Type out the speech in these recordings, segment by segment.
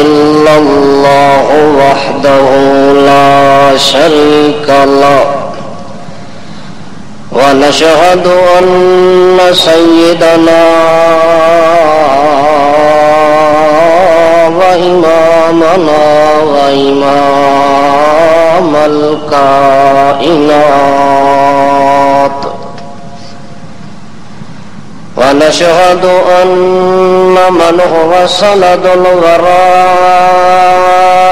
إلا الله وحده لا شريك له ونشهد أن سيدنا وإمامنا وإمام الكائنات ونشهد أن من هو سند الوراء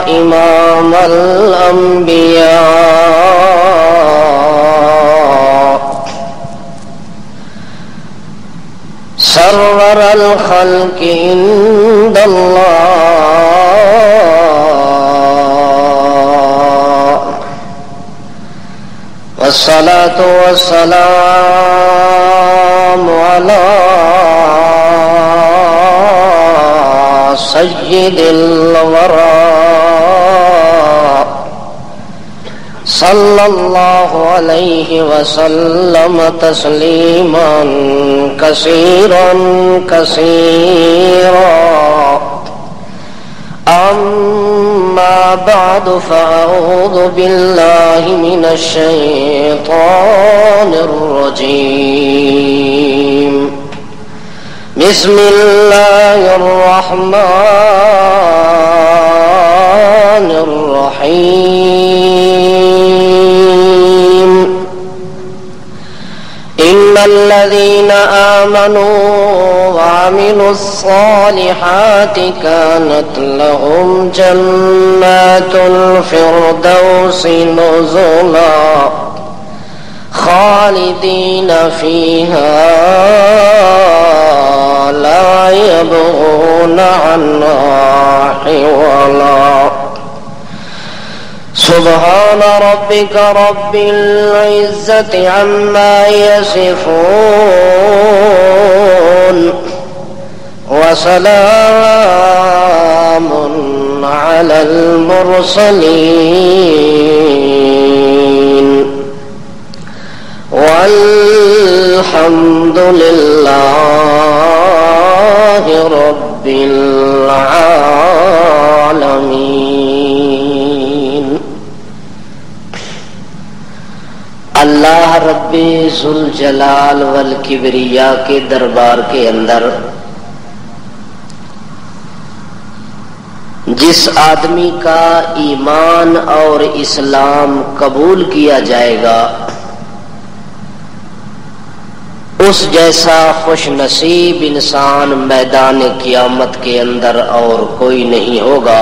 إمام الأنبياء سرور الخلق عند الله والصلاة والسلام على سيد الوراء صلى الله عليه وسلم تسليما كثيرا كثيرا أما بعد فأعوذ بالله من الشيطان الرجيم بسم الله الرحمن الرحيم إن الذين آمنوا وعملوا الصالحات كانت لهم جنات الفردوس نزلا خالدين فيها لا يبغون عنها حولا سبحان ربك رب العزة عما يصفون وسلام على المرسلين والحمد لله رب العالمين. اللہ رب ذوالجلال والکبریاء کے دربار کے اندر جس آدمی کا ایمان اور اسلام قبول کیا جائے گا اس جیسا خوش نصیب انسان میدان قیامت کے اندر اور کوئی نہیں ہوگا.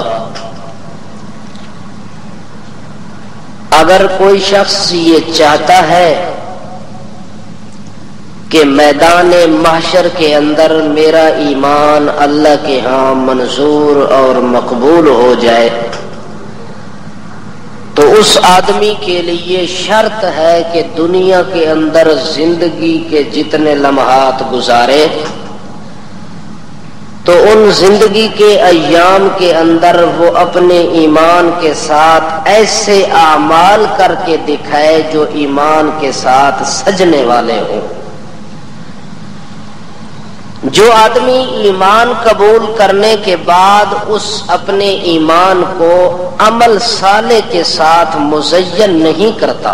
اگر کوئی شخص یہ چاہتا ہے کہ میدان محشر کے اندر میرا ایمان اللہ کے ہاں منظور اور مقبول ہو جائے تو اس آدمی کے لیے شرط ہے کہ دنیا کے اندر زندگی کے جتنے لمحات گزارے تو ان زندگی کے ایام کے اندر وہ اپنے ایمان کے ساتھ ایسے اعمال کر کے دکھائے جو ایمان کے ساتھ سجنے والے ہوں. جو آدمی ایمان قبول کرنے کے بعد اس اپنے ایمان کو عمل صالح کے ساتھ مزین نہیں کرتا،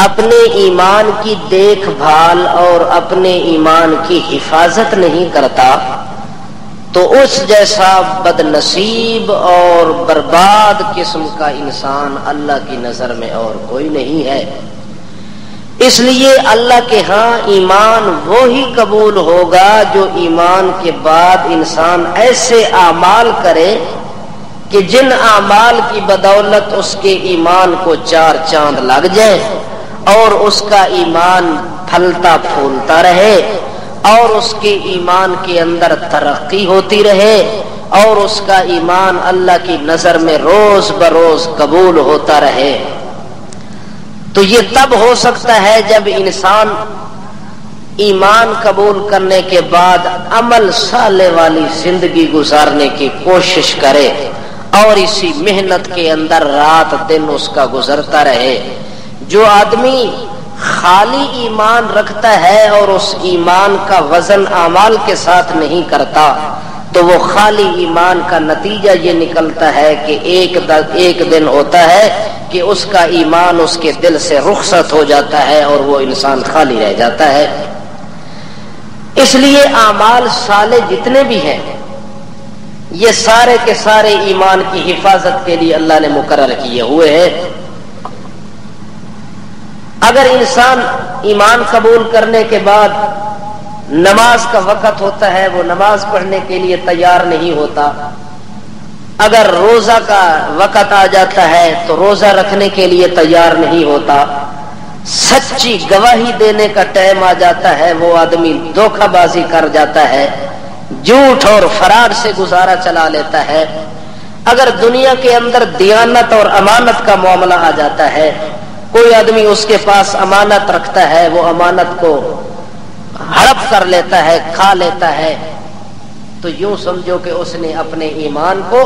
اپنے ایمان کی دیکھ بھال اور اپنے ایمان کی حفاظت نہیں کرتا تو اس جیسا بد نصیب اور برباد قسم کا انسان اللہ کی نظر میں اور کوئی نہیں ہے. اس لیے اللہ کے ہاں ایمان وہی قبول ہوگا جو ایمان کے بعد انسان ایسے اعمال کرے کہ جن اعمال کی بدولت اس کے ایمان کو چار چاند لگ جائے اور اس کا ایمان پھلتا پھولتا رہے اور اس کے ایمان کے اندر ترقی ہوتی رہے اور اس کا ایمان اللہ کی نظر میں روز بروز قبول ہوتا رہے. تو یہ تب ہو سکتا ہے جب انسان ایمان قبول کرنے کے بعد عمل صالح والی زندگی گزارنے کی کوشش کرے اور اسی محنت کے اندر رات دن اس کا گزرتا رہے. جو آدمی خالی ایمان رکھتا ہے اور اس ایمان کا وزن اعمال کے ساتھ نہیں کرتا تو تو وہ خالی ایمان کا نتیجہ یہ نکلتا ہے کہ ایک دن ہوتا ہے کہ اس کا ایمان اس کے دل سے رخصت ہو جاتا ہے اور وہ انسان خالی رہ جاتا ہے۔ اس لیے اعمال صالح جتنے بھی ہیں یہ سارے کے سارے ایمان کی حفاظت کے لیے اللہ نے مقرر کیے ہوئے ہیں۔ اگر انسان ایمان قبول کرنے کے بعد نماز کا وقت ہوتا ہے وہ نماز پڑھنے کے لیے تیار نہیں ہوتا، اگر روزہ کا وقت آ جاتا ہے تو روزہ رکھنے کے لیے تیار نہیں ہوتا، سچی گواہی دینے کا ٹائم آ جاتا ہے وہ آدمی دھوکہ بازی کر جاتا ہے، جھوٹ اور فراڈ سے گزارا چلا لیتا ہے، اگر دنیا کے اندر دیانت اور امانت کا معاملہ آ جاتا ہے، کوئی آدمی اس کے پاس امانت رکھتا ہے وہ امانت کو ہڑپ کر لیتا ہے، کھا لیتا ہے، تو یوں سمجھو کہ اس نے اپنے ایمان کو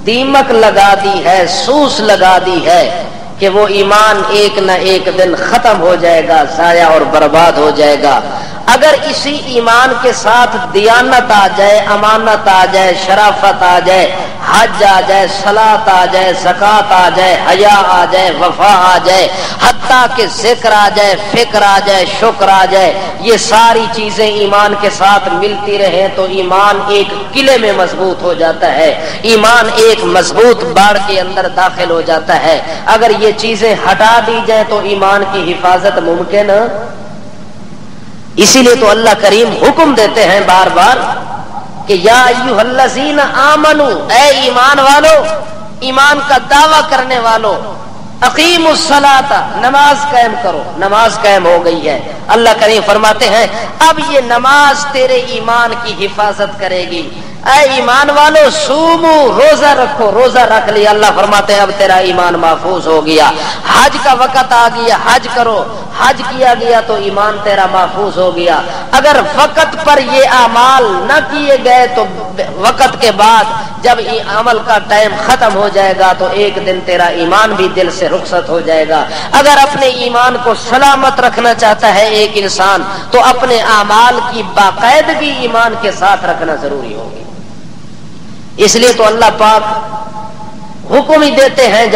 دیمک لگا دی ہے، سوس لگا دی ہے کہ وہ ایمان ایک نہ ایک دن ختم ہو جائے گا، ضائع اور برباد ہو جائے گا۔ اگر اسی ایمان کے ساتھ دیانت آ جائے، امانت آ جائے، شرافت آ جائے، حج آ جائے، صلاۃ آ جائے، زکوٰۃ آ جائے، حیا آ جائے، وفا آ جائے، حتیٰ کہ ذکر آ جائے، فکر آ جائے، شکر آ جائے، یہ ساری چیزیں ایمان کے ساتھ ملتی رہیں تو ایمان ایک قلعے میں مضبوط ہو جاتا ہے، ایمان ایک مضبوط باڑ کے اندر داخل ہو جاتا ہے۔ اگر یہ چیزیں ہٹا دی جائیں تو ایمان کی حفاظت ممکن، اسی لیے تو اللہ کریم حکم دیتے ہیں بار بار کہ یا ایھا الذین آمنو، اے ایمان والو، ایمان کا دعویٰ کرنے والو، اقیموا الصلاۃ، نماز قائم کرو۔ نماز قائم ہو گئی ہے، اللہ کریم فرماتے ہیں اب یہ نماز تیرے ایمان کی حفاظت کرے گی۔ اے ایمان والو صومو، روزہ رکھو، روزہ رکھ لیا، اللہ فرماتے ہیں اب تیرا ایمان محفوظ ہو گیا۔ حج کا وقت آ گیا، حج کرو، حج کیا گیا تو ایمان تیرا محفوظ ہو گیا۔ اگر وقت پر یہ اعمال نہ کیے گئے تو وقت کے بعد جب عمل کا ٹائم ختم ہو جائے گا تو ایک دن تیرا ایمان بھی دل سے رخصت ہو جائے گا۔ اگر اپنے ایمان کو سلامت رکھنا چاہتا ہے ایک انسان تو اپنے اعمال کی باقاعدگی ایمان کے ساتھ رکھنا ضروری ہوگی۔ اس لیے تو اللہ پاک حکم ہی دیتے ہیں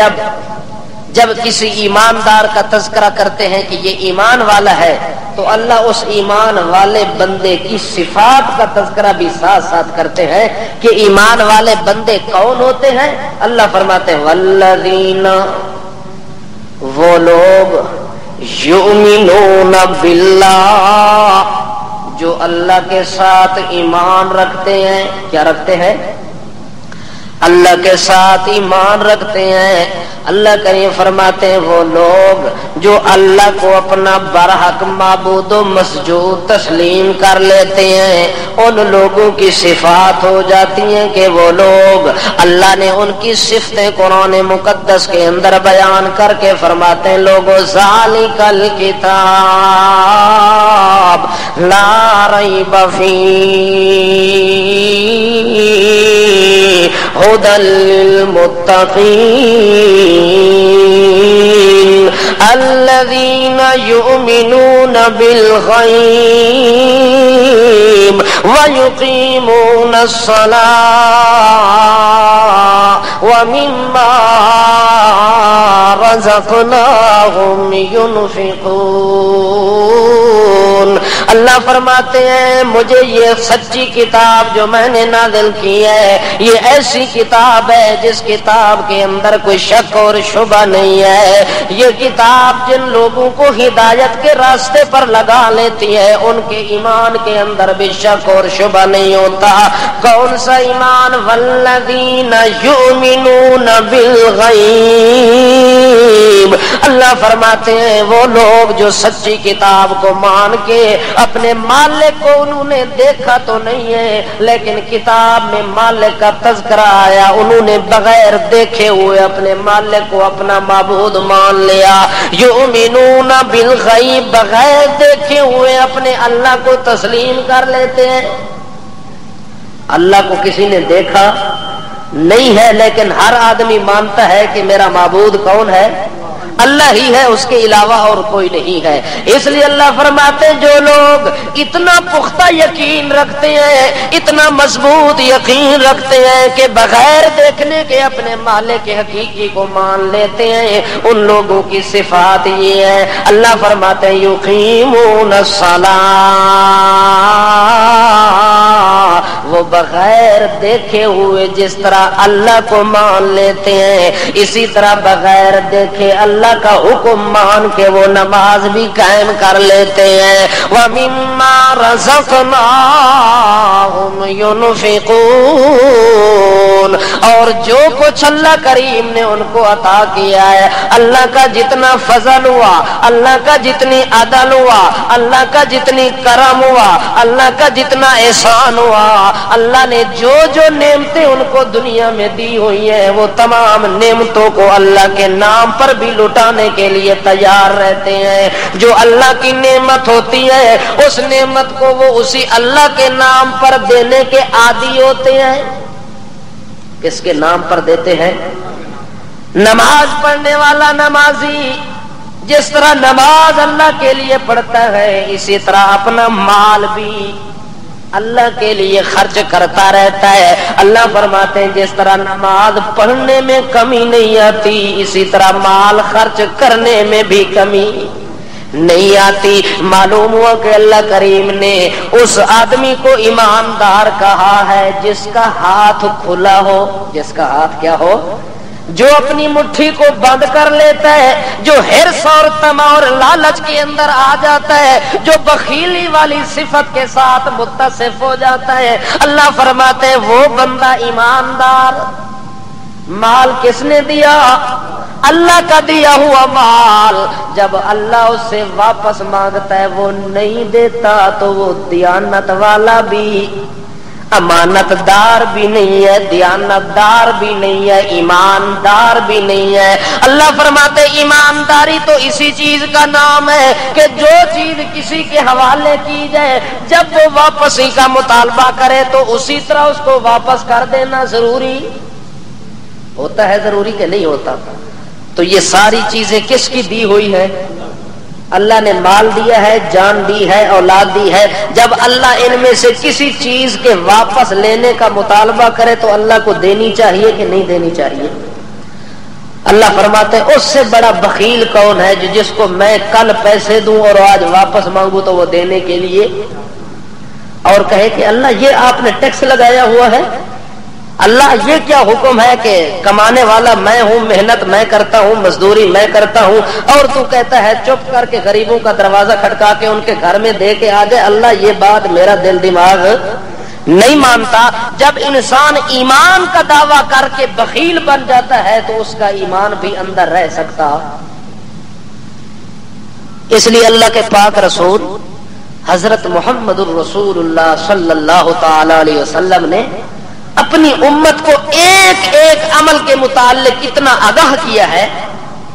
جب کسی ایماندار کا تذکرہ کرتے ہیں کہ یہ ایمان والا ہے تو اللہ اس ایمان والے بندے کی صفات کا تذکرہ بھی ساتھ ساتھ کرتے ہیں کہ ایمان والے بندے کون ہوتے ہیں۔ اللہ فرماتے ہیں والذین، وہ لوگ، یؤمنون باللہ، جو اللہ کے ساتھ ایمان رکھتے ہیں۔ کیا رکھتے ہیں؟ اللہ کے ساتھ ایمان رکھتے ہیں۔ اللہ کریم فرماتے ہیں وہ لوگ جو اللہ کو اپنا برحق معبود و مسجود تسلیم کر لیتے ہیں، ان لوگوں کی صفات ہو جاتی ہیں کہ وہ لوگ، اللہ نے ان کی صفتیں قرآن مقدس کے اندر بیان کر کے فرماتے ہیں لوگوں ذالک الکتاب لا ریب فیہ ہدی للمتقین الذین یؤمنون بالغیب ویقیمون الصلاۃ ومما رزقناہم ينفقون۔ اللہ فرماتے ہیں مجھے یہ سچی کتاب جو میں نے نازل کی ہے یہ ایسی کتاب ہے جس کتاب کے اندر کوئی شک اور شبہ نہیں ہے۔ یہ کتاب جن لوگوں کو ہدایت کے راستے پر لگا لیتی ہے ان کے ایمان کے اندر بھی شک اور شبہ نہیں ہوتا۔ کون سا ایمان؟ والذین یؤمنون بالغیب، اللہ فرماتے ہیں وہ لوگ جو سچی کتاب کو مان کے اپنے مالک کو انہوں نے دیکھا تو نہیں ہے لیکن کتاب میں مالک کا تذکرہ آیا، انہوں نے بغیر دیکھے ہوئے اپنے مالک کو اپنا معبود مان لیا۔ یؤمنون بالغیب، بغیر دیکھے ہوئے اپنے اللہ کو تسلیم کر لیتے ہیں۔ اللہ کو کسی نے دیکھا نہیں ہے لیکن ہر آدمی مانتا ہے کہ میرا معبود کون ہے؟ اللہ ہی ہے، اس کے علاوہ اور کوئی نہیں ہے۔ اس لیے اللہ فرماتے ہیں جو لوگ اتنا پختہ یقین رکھتے ہیں، اتنا مضبوط یقین رکھتے ہیں کہ بغیر دیکھنے کے اپنے مالک حقیقی کو مان لیتے ہیں، ان لوگوں کی صفات یہ ہے۔ اللہ فرماتے ہیں یقیمون الصلاۃ، وہ بغیر دیکھے ہوئے جس طرح اللہ کو مان لیتے ہیں، اسی طرح بغیر دیکھے اللہ کا حکم مان کے وہ نماز بھی قائم کر لیتے ہیں۔ وَمِمَّا رَزَقْنَاهُمْ يُنْفِقُونَ، اور جو کچھ اللہ کریم نے ان کو عطا کیا ہے، اللہ کا جتنا فضل ہوا، اللہ کا جتنی عدل ہوا، اللہ کا جتنی کرم ہوا، اللہ کا جتنا احسان ہوا، اللہ نے جو جو نعمتیں ان کو دنیا میں دی ہوئی ہیں، وہ تمام نعمتوں کو اللہ کے نام پر بھی لٹانے کے لیے تیار رہتے ہیں۔ جو اللہ کی نعمت ہوتی ہے اس نعمت کو وہ اسی اللہ کے نام پر دینے کے عادی ہوتے ہیں۔ کس کے نام پر دیتے ہیں؟ نماز پڑھنے والا نمازی جس طرح نماز اللہ کے لیے پڑھتا ہے، اسی طرح اپنا مال بھی اللہ کے لیے خرچ کرتا رہتا ہے۔ اللہ فرماتے ہیں جس طرح نماز پڑھنے میں کمی نہیں آتی، اسی طرح مال خرچ کرنے میں بھی کمی نہیں آتی۔ معلوم ہوا کہ اللہ کریم نے اس آدمی کو ایماندار کہا ہے جس کا ہاتھ کھلا ہو، جس کا ہاتھ کیا ہو، جو اپنی مٹھی کو بند کر لیتا ہے، جو حرص اور طمع اور لالچ کے اندر آ جاتا ہے، جو بخیلی والی صفت کے ساتھ متصف ہو جاتا ہے، اللہ فرماتے ہیں وہ بندہ ایماندار۔ مال کس نے دیا؟ اللہ کا دیا ہوا مال جب اللہ اس سے واپس مانگتا ہے وہ نہیں دیتا تو وہ دیانت والا بھی، امانت دار بھی نہیں ہے، دیانت دار بھی نہیں ہے، ایماندار بھی نہیں ہے۔ اللہ فرماتے ایمانداری تو اسی چیز کا نام ہے کہ جو چیز کسی کے حوالے کی جائے جب وہ واپسی کا مطالبہ کرے تو اسی طرح اس کو واپس کر دینا ضروری ہوتا ہے، ضروری کہ نہیں ہوتا؟ تو یہ ساری چیزیں کس کی دی ہوئی ہے؟ اللہ نے مال دیا ہے، جان دی ہے، اولاد دی ہے۔ جب اللہ ان میں سے کسی چیز کے واپس لینے کا مطالبہ کرے تو اللہ کو دینی چاہیے کہ نہیں دینی چاہیے؟ اللہ فرماتے ہیں اس سے بڑا بخیل کون ہے جو جس کو میں کل پیسے دوں اور آج واپس مانگوں تو وہ دینے کے لیے اور کہے کہ اللہ یہ آپ نے ٹیکس لگایا ہوا ہے، اللہ یہ کیا حکم ہے کہ کمانے والا میں ہوں، محنت میں کرتا ہوں، مزدوری میں کرتا ہوں، اور تو کہتا ہے چپ کر کے غریبوں کا دروازہ کھٹکا کے ان کے گھر میں دے کے آ جائے۔ اللہ یہ بات میرا دل دماغ نہیں مانتا۔ جب انسان ایمان کا دعویٰ کر کے بخیل بن جاتا ہے تو اس کا ایمان بھی اندر رہ سکتا۔ اس لیے اللہ کے پاک رسول حضرت محمد الرسول اللہ صلی اللہ تعالی علیہ وسلم نے اپنی امت کو ایک ایک عمل کے متعلق اتنا آگاہ کیا ہے،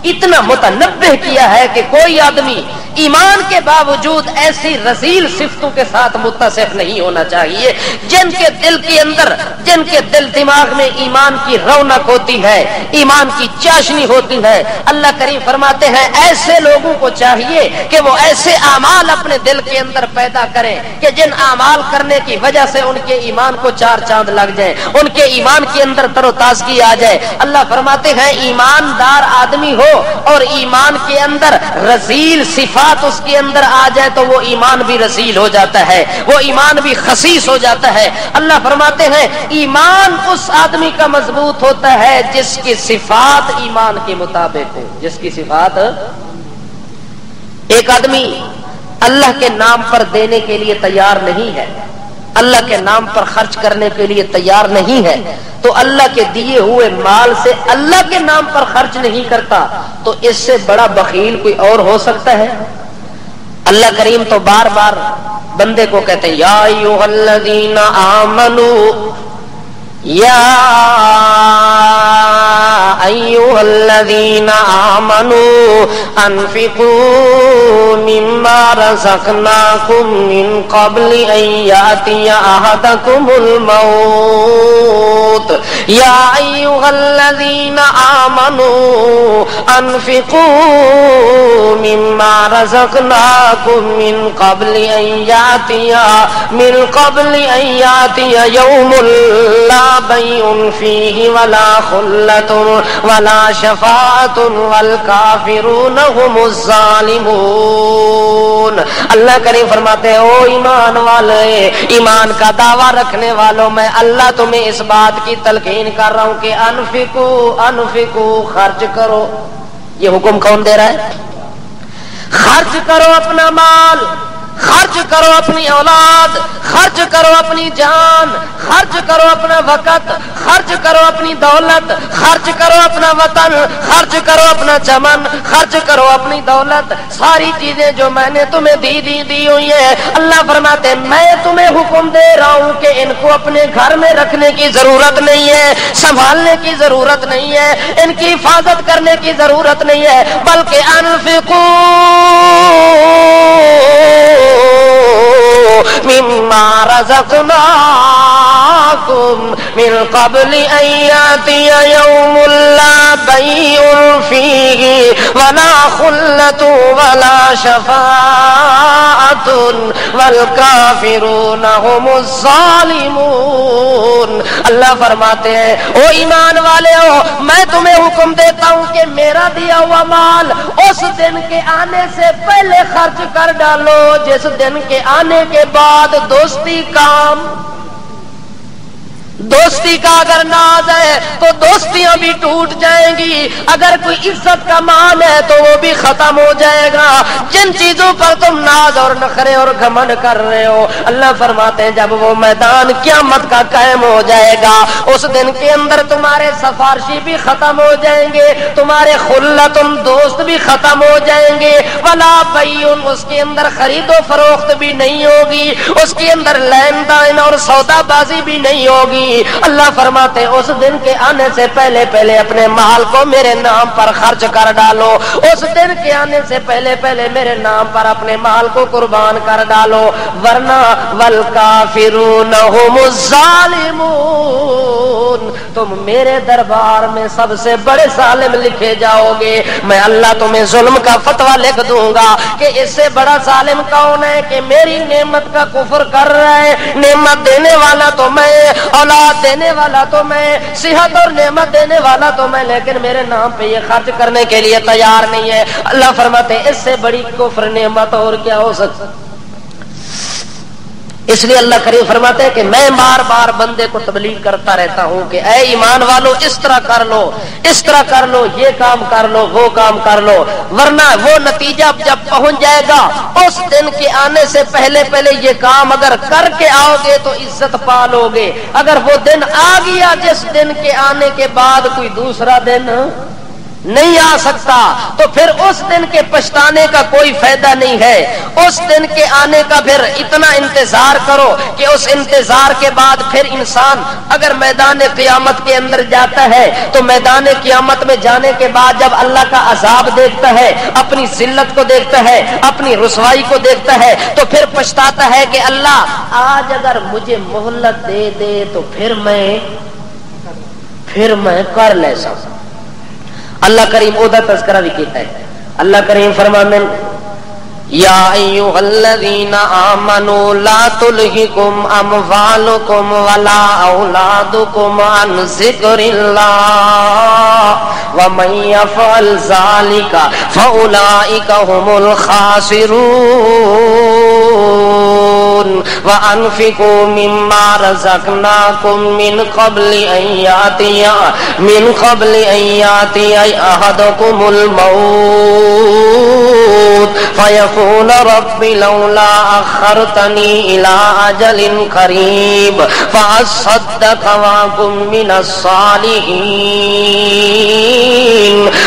اتنا متنبہ کیا ہے کہ کوئی آدمی ایمان کے باوجود ایسی رذیل صفتوں کے ساتھ متصف نہیں ہونا چاہیے جن کے دل کے اندر، جن کے دل دماغ میں ایمان کی رونق ہوتی ہے، ایمان کی چاشنی ہوتی ہے۔ اللہ کریم فرماتے ہیں ایسے لوگوں کو چاہیے کہ وہ ایسے اعمال اپنے دل کے اندر پیدا کریں کہ جن اعمال کرنے کی وجہ سے ان کے ایمان کو چار چاند لگ جائیں، ان کے ایمان کے اندر تر و تازگی آ جائے۔ اللہ فرماتے ہیں ایماندار آدمی ہو اور ایمان کے اندر رذیل صفات اس کے اندر آ جائے تو وہ ایمان بھی رذیل ہو جاتا ہے، وہ ایمان بھی خسیس ہو جاتا ہے۔ اللہ فرماتے ہیں ایمان اس آدمی کا مضبوط ہوتا ہے جس کی صفات ایمان کے مطابق ہو، جس کی صفات۔ ایک آدمی اللہ کے نام پر دینے کے لیے تیار نہیں ہے، اللہ کے نام پر خرچ کرنے کے لیے تیار نہیں ہے، تو اللہ کے دیے ہوئے مال سے اللہ کے نام پر خرچ نہیں کرتا تو اس سے بڑا بخیل کوئی اور ہو سکتا ہے؟ اللہ کریم تو بار بار بندے کو کہتے ہیں یا ایھا الذین آمنو یا أيها الذين آمنوا أنفقوا مما رزقناكم من قبل أن يأتي أحدكم الموت يا أيها الذين آمنوا أنفقوا مما رزقناكم من قبل أن يأتي يوم لا بيع فيه ولا خلة ولا شفاعة والكافرون هم الظالمون. اللہ کریم فرماتے ہیں او ایمان والے، ایمان کا دعویٰ رکھنے والوں، میں اللہ تمہیں اس بات کی تلقین کر رہا ہوں کہ انفقو خرچ کرو. یہ حکم کون دے رہا ہے؟ خرچ کرو اپنا مال، خرچ کرو اپنی اولاد، خرچ کرو اپنی جان، خرچ کرو اپنا وقت، خرچ کرو اپنی دولت، خرچ کرو اپنا وطن، خرچ کرو اپنا چمن، خرچ کرو اپنی دولت. ساری چیزیں جو میں نے تمہیں دی ہوئی ہیں، اللہ فرماتے میں تمہیں حکم دے رہا ہوں کہ ان کو اپنے گھر میں رکھنے کی ضرورت نہیں ہے، سنبھالنے کی ضرورت نہیں ہے، ان کی حفاظت کرنے کی ضرورت نہیں ہے، بلکہ مما رزقناكم من قبل أن يأتي يوم لا بيع فيه ولا خلة ولا شفاعة والكافرون هم الظالمون. اللہ فرماتے ہیں او ایمان والے ہو، میں تمہیں حکم دیتا ہوں کہ میرا دیا ہوا مال اس دن کے آنے سے پہلے خرچ کر ڈالو جس دن کے آنے کے بعد دوستی کا اگر ناز ہے تو دوستیاں بھی ٹوٹ جائیں گی، اگر کوئی عزت کا مان ہے تو وہ بھی ختم ہو جائے گا. جن چیزوں پر تم ناز اور نخرے اور گھمنڈ کر رہے ہو، اللہ فرماتے ہیں جب وہ میدان قیامت کا قائم ہو جائے گا اس دن کے اندر تمہارے سفارشی بھی ختم ہو جائیں گے، تمہارے خلتن دوست بھی ختم ہو جائیں گے، ولا بیعن اس کے اندر خرید و فروخت بھی نہیں ہوگی، اس کے اندر لین دین اور سودا بازی بھی نہیں ہوگی. اللہ فرماتے اس دن کے آنے سے پہلے اپنے مال کو میرے نام پر خرچ کر ڈالو، اس دن کے آنے سے پہلے میرے نام پر اپنے مال کو قربان کر ڈالو، ورنہ والکافرون هم الظالمون، تم میرے دربار میں سب سے بڑے ظالم لکھے جاؤ گے. میں اللہ تمہیں ظلم کا فتویٰ لکھ دوں گا کہ اس سے بڑا ظالم کون ہے کہ میری نعمت کا کفر کر رہا ہے. نعمت دینے والا تو میں، اولاد دینے والا تو میں، صحت اور نعمت دینے والا تو میں، لیکن میرے نام پہ یہ خرچ کرنے کے لیے تیار نہیں ہے. اللہ فرماتے ہیں اس سے بڑی کفر نعمت اور کیا ہو سکتا. اس لیے اللہ کریم فرماتے ہیں کہ میں بار بار بندے کو تبلیغ کرتا رہتا ہوں کہ اے ایمان والو اس طرح کر لو، اس طرح کر لو، یہ کام کر لو، وہ کام کر لو، ورنہ وہ نتیجہ جب پہنچ جائے گا اس دن کے آنے سے پہلے یہ کام اگر کر کے آؤ گے تو عزت پالو گے. اگر وہ دن آ گیا جس دن کے آنے کے بعد کوئی دوسرا دن نہیں آ سکتا تو پھر اس دن کے پچھتانے کا کوئی فائدہ نہیں ہے. اس دن کے آنے کا پھر اتنا انتظار کرو کہ اس انتظار کے بعد پھر انسان اگر میدان قیامت کے اندر جاتا ہے تو میدان قیامت میں جانے کے بعد جب اللہ کا عذاب دیکھتا ہے، اپنی ذلت کو دیکھتا ہے، اپنی رسوائی کو دیکھتا ہے تو پھر پچھتاتا ہے کہ اللہ آج اگر مجھے مہلت دے دے تو پھر میں کر لے سکتا. اللہ کریم اودا تذکرہ بھی کہتا ہے. اللہ کریم فرمانے یا ایھا الذین آمنوا لا تلہکم اموالکم ولا اولادکم عن ذکر اللہ ومن یفعل ذلک فاولئک هم الخاسرون وانفقوا مما رزقناکم من قبل ان یاتی احدکم الموت فیقول رب لولا اخرتنی الى اجل قریب فاصدق واکن من الصالحین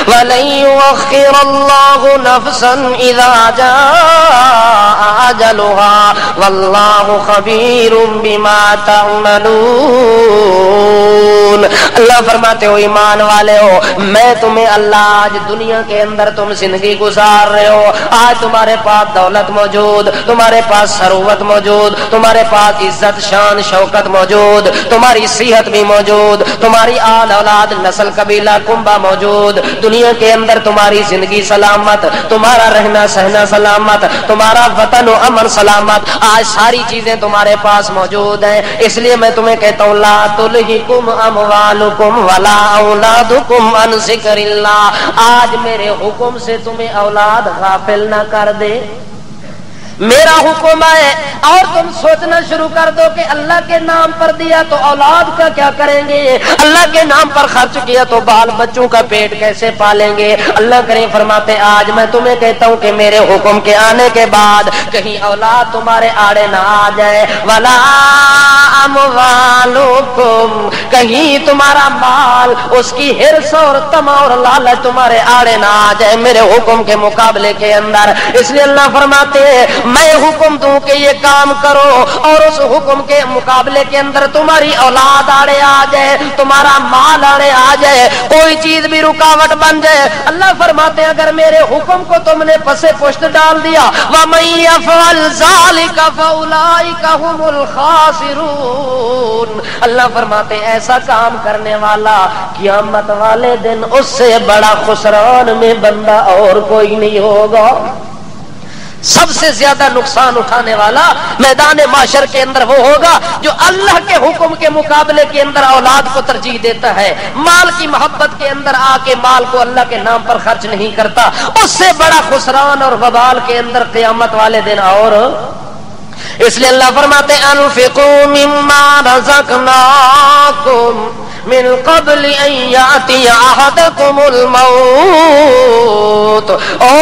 ولن یؤخر اللہ نفسا اذا جاء اجلها واللہ خبیر بما تعملون. تعملون. اللہ فرماتے ہو ایمان والے ہو میں تمہیں اللہ آج دنیا کے اندر تم زندگی گزار رہے ہو, آج تمہارے پاس دولت موجود, تمہارے پاس ثروت موجود, تمہارے پاس عزت شان شوکت موجود, تمہاری صحت بھی موجود, تمہاری آل اولاد نسل قبیلہ کنبہ موجود, دنیا کے اندر تمہاری زندگی سلامت, تمہارا رہنا سہنا سلامت, تمہارا وطن و امن سلامت, آج ساری چیزیں تمہارے پاس موجود ہیں. اس لیے میں تمہیں کہتا ہوں لا تلہکم اموالکم ولا اولادکم عن ذکر اللہ, آج میرے حکم سے تمہیں اولاد غافل نہ کر دے. میرا حکم ہے اور تم سوچنا شروع کر دو کہ اللہ کے نام پر دیا تو اولاد کا کیا کریں گے, اللہ کے نام پر خرچ کیا تو بال بچوں کا پیٹ کیسے پالیں گے. اللہ کریم فرماتے آج میں تمہیں کہتا ہوں کہ میرے حکم کے آنے کے بعد کہیں اولاد تمہارے آڑے نہ آ جائے, ولا اموالکم, کہیں تمہارا مال اس کی ہرس اور طمع اور لالچ تمہارے آڑے نہ آ جائے میرے حکم کے مقابلے کے اندر. اس لیے اللہ فرماتے میں حکم دوں کہ یہ کام کرو اور اس حکم کے مقابلے کے اندر تمہاری اولاد آڑے آ جائے, تمہارا مال آڑے آ جائے, کوئی چیز بھی رکاوٹ بن جائے. اللہ فرماتے ہیں اگر میرے حکم کو تم نے پسے پشت ڈال دیا وَمَن يَفْعَلْ ذَلِكَ فَأُولَٰئِكَ هُمُ الْخَاسِرُونَ. اللہ فرماتے ہیں ایسا کام کرنے والا قیامت والے دن اس سے بڑا خسران میں بندہ اور کوئی نہیں ہوگا. سب سے زیادہ نقصان اٹھانے والا میدان معاشر کے اندر وہ ہوگا جو اللہ کے حکم کے مقابلے کے اندر اولاد کو ترجیح دیتا ہے, مال کی محبت کے اندر آ کے مال کو اللہ کے نام پر خرچ نہیں کرتا. اس سے بڑا خسران اور وبال کے اندر قیامت والے دن. اور اس لیے اللہ فرماتے انفقوا مما رزقناکم من قبل ان یاتی احدکم الموت. او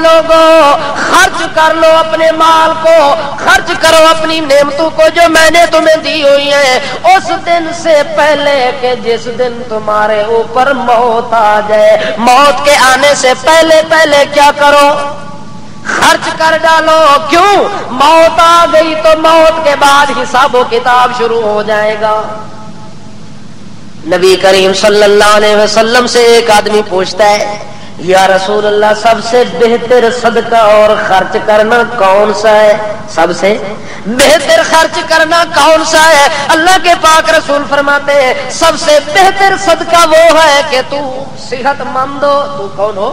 لوگو خرچ کر لو اپنے مال کو, خرچ کرو اپنی نعمتوں کو جو میں نے تمہیں دی ہوئی ہیں اس دن سے پہلے کہ جس دن تمہارے اوپر موت آ جائے. موت کے آنے سے پہلے پہلے کیا کرو, خرچ کر ڈالو. کیوں, موت آ گئی تو موت کے بعد حساب و کتاب شروع ہو جائے گا. نبی کریم صلی اللہ علیہ وسلم سے ایک آدمی پوچھتا ہے یا رسول اللہ سب سے بہتر صدقہ اور خرچ کرنا کون سا ہے, سب سے بہتر خرچ کرنا کون سا ہے. اللہ کے پاک رسول فرماتے ہیں سب سے بہتر صدقہ وہ ہے کہ تو صحت مند ہو. تو کون ہو,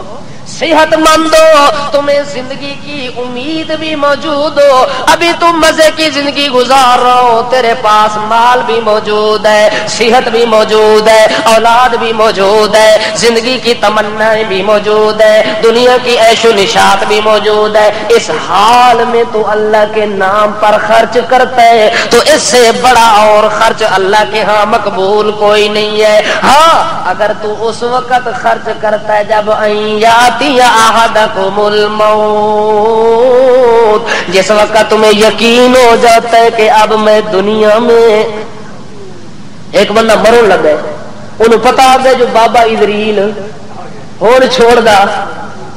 صحت مند ہو, تمہیں زندگی کی امید بھی موجود ہو, ابھی تم مزے کی زندگی گزار رہے ہو, تیرے پاس مال بھی موجود ہے, صحت بھی موجود ہے, اولاد بھی موجود ہے, زندگی کی تمنائیں بھی موجود ہے, دنیا کی عیش و نشاط بھی موجود ہے. اس حال میں تو اللہ کے نام پر خرچ کرتا ہے تو اس سے بڑا اور خرچ اللہ کے ہاں مقبول کوئی نہیں ہے. ہاں اگر تو اس وقت خرچ کرتا ہے جب احدکم الموت, جس وقت تمہیں یقین ہو جاتا ہے کہ اب میں دنیا میں, ایک بندہ مرن لگا ہے انہوں پتا آ گیا جو بابا ادریل ہون چھوڑ دا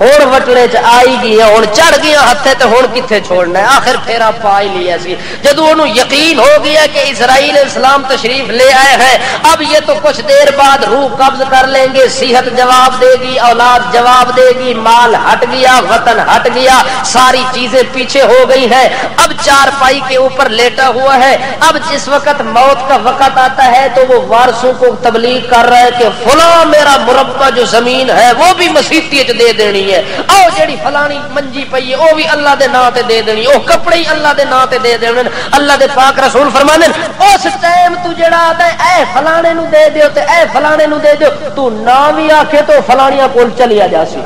ہوں وٹڑے چ آئی گیا, ہوں چڑھ گیا ہتھے تے ہوں کتنے چھوڑنا ہے, آخر پھیرا پا ہی لیا سی. جدو انہوں یقین ہو گیا کہ اسرائیل اسلام تشریف لے آئے ہیں, اب یہ تو کچھ دیر بعد روح قبض کر لیں گے, صحت جواب دے گی, اولاد جواب دے گی, مال ہٹ گیا, وطن ہٹ گیا, ساری چیزیں پیچھے ہو گئی ہیں. اب چار پائی کے اوپر لیٹا ہوا ہے. اب جس وقت موت کا وقت آتا ہے تو وہ وارثوں کو تبلیغ کر رہا ہے کہ فلاں میرا مربع جو زمین ہے وہ بھی مسیحیت دے دینی, او جیڑی فلانی منجی پئی ہے او بھی اللہ دے نام تے دے دینی, او کپڑے ہی اللہ دے نام تے دے دینے. اللہ دے پاک رسول فرمانے اس ٹائم تو جڑا آتا ہے اے فلانے نو دے دیو تے اے فلانے نو دے دیو, تو نہ بھی آکھے تو فلانیاں کول چلیا جاسی.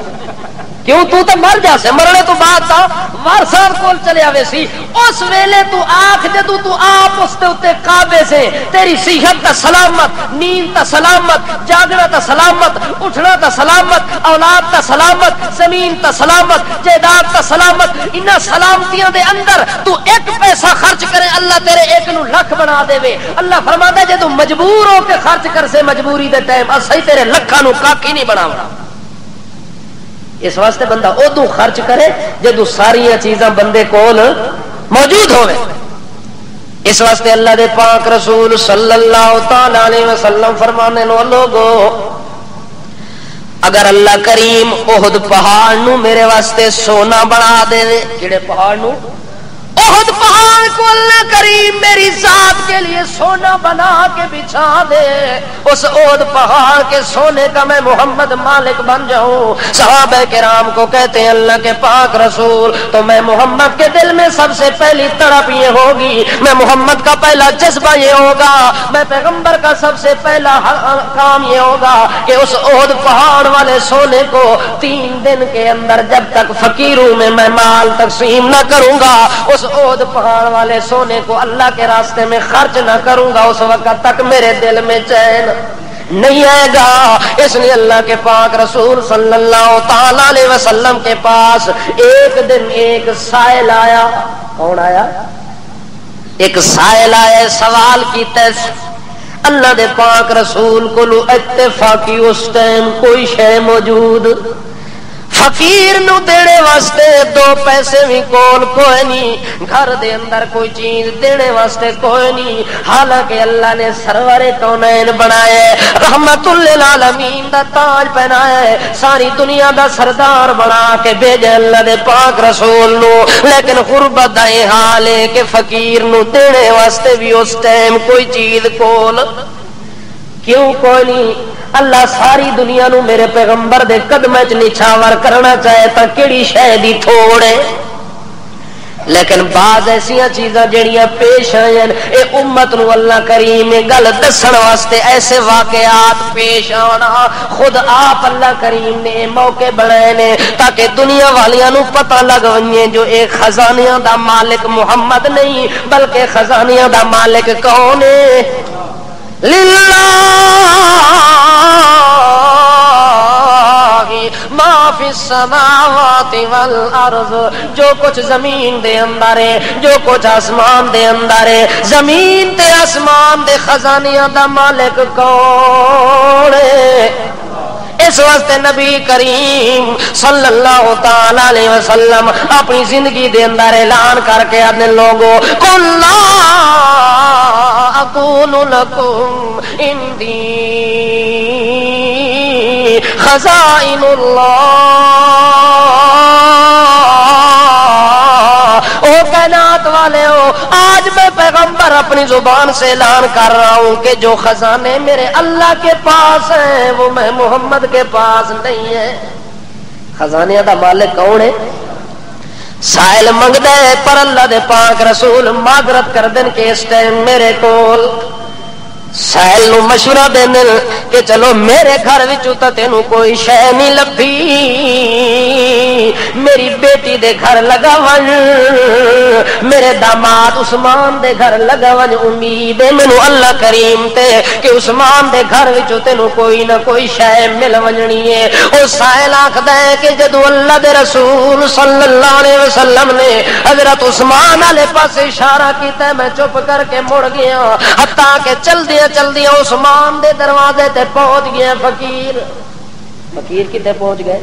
کیوں تو مر جاسے, مرنے تو بعد تا وارثاں کول چلے آوے سی. اس ویلے تو آنکھ جدو تو آپ اس تے اتے قابے سے تیری صحت تا سلامت, نیند تا سلامت, جاگنا تا سلامت, اٹھنا تا سلامت, اولاد تا سلامت, زمین تا سلامت, جائیداد تا سلامت, انہاں سلامتیاں دے اندر تو ایک پیسہ خرچ کرے اللہ تیرے ایک نو لکھ بنا دے وے. اللہ فرماتا ہے جدو مجبور ہو کے خرچ کر سے مجبوری دے ٹائم اسائی تیرے لکھاں نو کاکی نہیں بناونا. اس واسطے بندہ ادو خرچ کرے جدو ساری چیزاں بندے کول موجود ہوئے. اس واسطے اللہ دے پاک رسول صلی اللہ تعالی علیہ وسلم فرمانے نو لوگو اگر اللہ کریم احد پہاڑ نو میرے واسطے سونا بنا دے، کیڑے پہاڑ نو؟ احد پہاڑ کو اللہ کریم میری ذات کے لیے سونا بنا کے بچھا دے، اس احد پہاڑ کے سونے کا میں محمد مالک بن جاؤں۔ صحابہ کرام کو کہتے ہیں اللہ کے پاک رسول تو میں محمد کے دل میں سب سے پہلی تڑپ یہ ہوگی، میں محمد کا پہلا جذبہ یہ ہوگا، میں پیغمبر کا سب سے پہلا کام یہ ہوگا کہ اس احد پہاڑ والے سونے کو 3 دن کے اندر جب تک فقیروں میں مال تقسیم نہ کروں گا، اس احد پہاڑ والے سونے کو اللہ کے راستے میں خرچ نہ کروں گا، اس وقت تک میرے دل میں چین نہیں آئے گا۔ اس لیے اللہ کے پاک رسول صلی اللہ تعالی علیہ وسلم کے پاس ایک دن ایک سائل آیا۔ کون آیا؟ ایک سائل آیا، سوال کیتا اللہ دے پاک رسول کو اتفاقی اس ٹائم کوئی شے موجود فقیر نو دینے واسطے 2 پیسے بھی کول کوئی نہیں، گھر دے اندر کوئی چیز دینے واسطے کوئی نہیں، حالانکہ اللہ نے سرور کونین بنائے، رحمت للعالمین دا تاج پہنائے، ساری دنیا دا سردار بنا کے بھیجے اللہ دے پاک رسول نو، لیکن غربت دا یہ حال ہے کہ فقیر نو دینے واسطے بھی اس ٹائم کوئی چیز کول کیوں کوئی نہیں؟ اللہ ساری دنیا نو میرے پیغمبر دے قدمے چ نچھاور کرنا چاہے تا کیڑی شے دی تھوڑے، لیکن بعض ایسیاں چیزاں جڑیاں پیش آئیں اے امت نو اللہ کریم گل دسن واسطے ایسے واقعات پیش آنا، خود آپ اللہ کریم نے موقع بنائے نے تاکہ دنیا والیاں نو پتہ لگ ونجے جو ایک خزانیاں دا مالک محمد نہیں بلکہ خزانیاں دا مالک کون ہے؟ للہ ما فی السماوات والارض، جو کچھ زمین دے اندر ہے، جو کچھ آسمان دے اندر ہے، زمین تے آسمان دے خزانیاں دا مالک کون ہے؟ اس واسطے نبی کریم صلی اللہ تعالی علیہ وسلم اپنی زندگی دے اندر اعلان کر کے اپنے لوگوں قل لا اقول لکم اندی خزائن اللہ، او کائنات والے ہو آج میں پیغمبر اپنی زبان سے اعلان کر رہا ہوں کہ جو خزانے میرے اللہ کے پاس ہیں وہ میں محمد کے پاس نہیں ہے۔ خزانے دا مالک کون ہے؟ سائل منگدا ہے پر اللہ دے پاک رسول معذرت کر دین کہ اس ٹائم میرے کول سائل نو مشورہ دین کہ چلو میرے گھر وچوں تے تینوں کوئی شے نہیں لبھی، میری بیٹی دے گھر لگا ون، میرے داماد عثمان دے گھر لگا ون، امید ہے مینوں اللہ کریم تے کہ عثمان دے گھر وچوں تینوں کوئی نہ کوئی شے مل ونجنی ہے۔ او سائل آکھدا ہے کہ جدوں اللہ دے رسول صلی اللہ علیہ وسلم نے حضرت عثمان والے پاس اشارہ کیتا میں چپ کر کے مڑ گیا، حتیٰ کہ چل دیا عثمان دے دروازے تے پہنچ گیا۔ فقیر کتے پہنچ گئے؟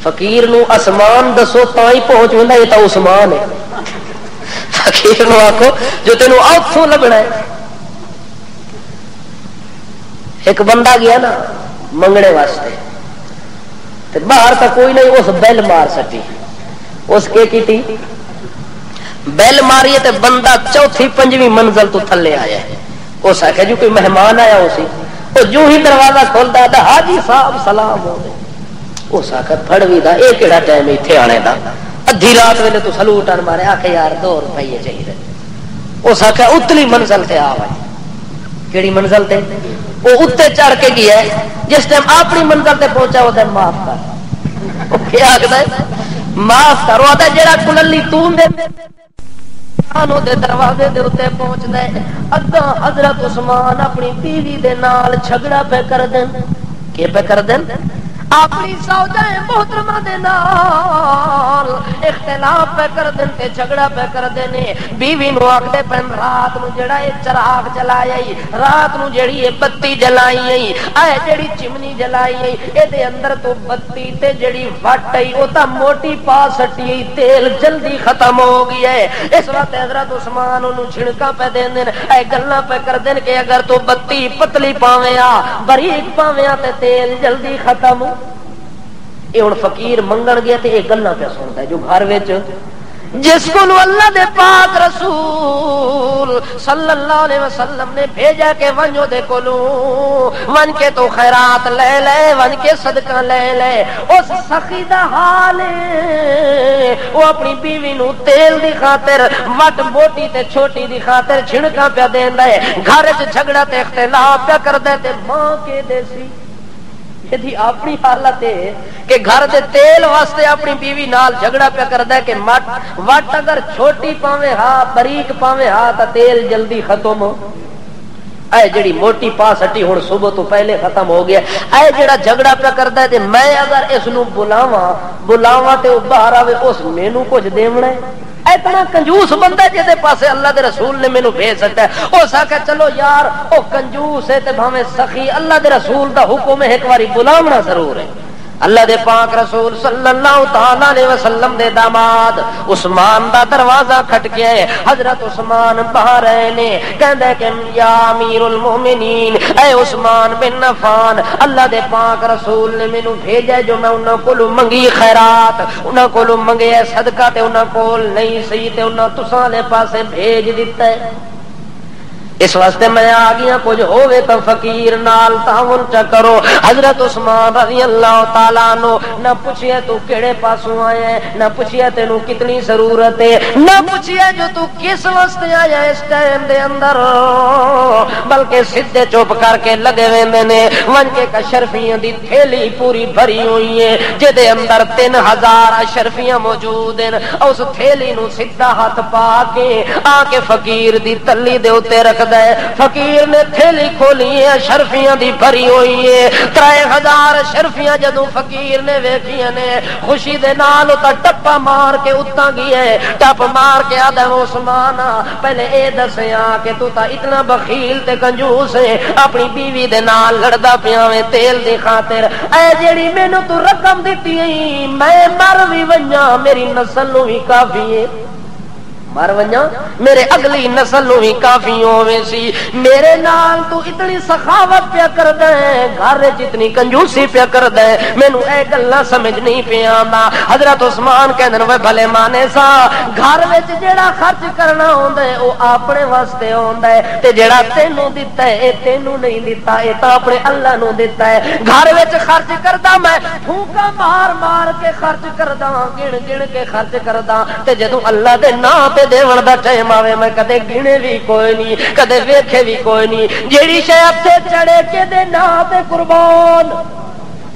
فقیر نو آسمان دسو تا ہی پہنچ ویندا، یہ تو عثمان ہے۔ فقیر نو آکھو جو تینوں اوتھوں لبنا ہے۔ ایک بندہ گیا نا منگنے واسطے تے باہر تا کوئی نہیں، اس بیل مار سکی، اس کے کیتی بیل ماری تے بندہ 4تھی 5ویں منزل تو تھلے آیا ہے۔ اس آخیا جو کوئی مہمان آیا اسی، وہ جو ہی دروازہ کھولتا تھا حاجی صاحب سلام ہو گئے۔ اس آخیا پھڑوی دا یہ کہڑا ٹائم اتنے آنے دا، ادھی رات ویلے تو سلوٹ ان مارے، آخیا یار 2 روپیے چاہیے۔ اس آخیا اتلی منزل تے آ بھائی، کیڑی منزل تے؟ وہ اتنے چڑھ کے گیا ہے، جس ٹائم اپنی منزل تے پہنچا وہ ٹائم معاف کر، کیا آخر ہے معاف کرو، آتا جیڑا کللی تو دے دے دروازے دے اتے پہنچ دے۔ ادا حضرت عثمان اپنی بیوی دے نال جھگڑا پہ کر دین، کی پہ کر دین؟ اپنی سوجائے محترمہ دے نال اختلاف پہ کر دین تے جھگڑا پہ کر دینے بیوی نو آکھدے پن رات نو جڑا اے چراغ جلائی رات نو جڑی اے بتی جلائی اے جڑی چمنی جلائی اے دے اندر تو بتی تے جڑی وٹ ائی او تا موٹی پا سٹی تیل جلدی ختم ہو گیا ہے. اس وقت حضرت عثمان انہوں چھڑکا پہ دین دین اے گلاں پہ کر دین کہ اگر تو بتی پتلی پاویں آ باریک پاویں آ تے تیل جلدی ختم. یہ ہن فقیر منگن گیا تے یہ گلاں پہ سنتا ہے جو گھر وچ جس کو اللہ دے پاک رسول صلی اللہ علیہ وسلم نے بھیجا کہ ونجو دے کولو ون کے تو خیرات لے لے ون کے صدقہ لے لے. اس سخی دا حال وہ اپنی بیوی نو تیل دی خاطر وٹ موٹی تے چھوٹی دی خاطر چھڑکا پیا دیندا ہے. گھر وچ جھگڑا تے اختلاف پیا کردا تے ماں کے دیسی یہ اپنی حالت ہے کہ گھر دے تیل واسطے اپنی بیوی نال جھگڑا پیا کردا ہے کہ وٹ اگر چھوٹی پاویں ہاں باریک پاویں ہاں تا تیل جلدی ختم ہو. اے جڑی موٹی پا سٹی ہن صبح تو پہلے ختم ہو گیا. اے جڑا جھگڑا پیا کردا ہے تے میں اگر اس نو بلاواں تے او باہر آوے اس مینوں کچھ دیونا ہے. اتنا کنجوس بندہ ہے جہدے پاسے اللہ دے رسول نے مینوں بھیج سکتا ہے. او ساکھے چلو یار او کنجوس ہے تے بھاویں سخی اللہ دے رسول دا حکم ہے ایک واری بلاونا ضرور ہے. اللہ دے پاک رسول صلی اللہ تعالی علیہ وسلم دے داماد عثمان دا دروازہ کھٹکیا ہے. حضرت عثمان باہر آئے نے کہندا کہ یا امیر المومنین اے عثمان بن عفان اللہ دے پاک رسول نے مینوں بھیجا جو میں انہاں کولوں منگی خیرات انہاں کولوں منگے صدقہ تے انہاں کول نہیں سی تے انہاں تساں دے پاسے بھیج دتا ہے. اس واسطے میں آ گیا کچھ ہوئے تو فقیر نال تعاون چا کرو. حضرت عثمان رضی اللہ تعالیٰ عنہ نہ پوچھئے تو کیڑے پاسوں آیا ہے نہ پوچھئے تینو کتنی ضرورت ہے نہ پوچھئے جو تو کس واسطے آیا اس ٹائم دے اندر بلکہ سدھے چپ کر کے لگے ویندے نے. ون کے اشرفیاں دی تھیلی پوری بھری ہوئی ہے جدے اندر 3000 اشرفیاں موجود ہیں. اس تھیلی نو سیدھا ہاتھ پا کے آ کے فقیر دی تلی دے اوتے رکھ فقیر نے تھیلی کھولی ہے شرفیاں دی بھری ہوئی ہے. 3000 شرفیاں جدوں فقیر نے ویکھیاں نے خوشی دے نال تا ٹپا مار کے اتاں گیا ہے. ٹپ مار کے آدا عثمان پہلے اے دسیا کہ تو تا اتنا بخیل تے کنجوس ہے اپنی بیوی دے نال لڑدا پیاویں تیل دی خاطر. اے جیڑی مینوں تو رقم دتی ہے میں مر وی ونجاں میری نسل نو وی کافی ہے مر ونجاں میرے اگلی نسل نو بھی کافی ہووے سی. میرے نال تو اتنی سخاوت پیا کردا ہے گھر وچ اتنی کنجوسی پیا کردا ہے مینوں اے گلاں سمجھ نہیں پیا آندا. حضرت عثمان کہندے وے بھلے مانے سا گھر وچ جیڑا خرچ کرنا ہوندا ہے او اپنے واسطے ہوندا ہے تے جیڑا تینوں دتا ہے اے تینوں نہیں دتا اے تا اپنے اللہ نو دتا ہے. گھر وچ خرچ کردا میں پھونکا مار مار کے خرچ کردا گن گن کے خرچ کردا تے جدوں اللہ دے نام دیون دا ٹائم آوے میں کدے گنے بھی کوئی نہیں کدے ویکھے بھی کوئی نہیں. جیڑی شے ہتھے چڑھے کے دے نام تے قربان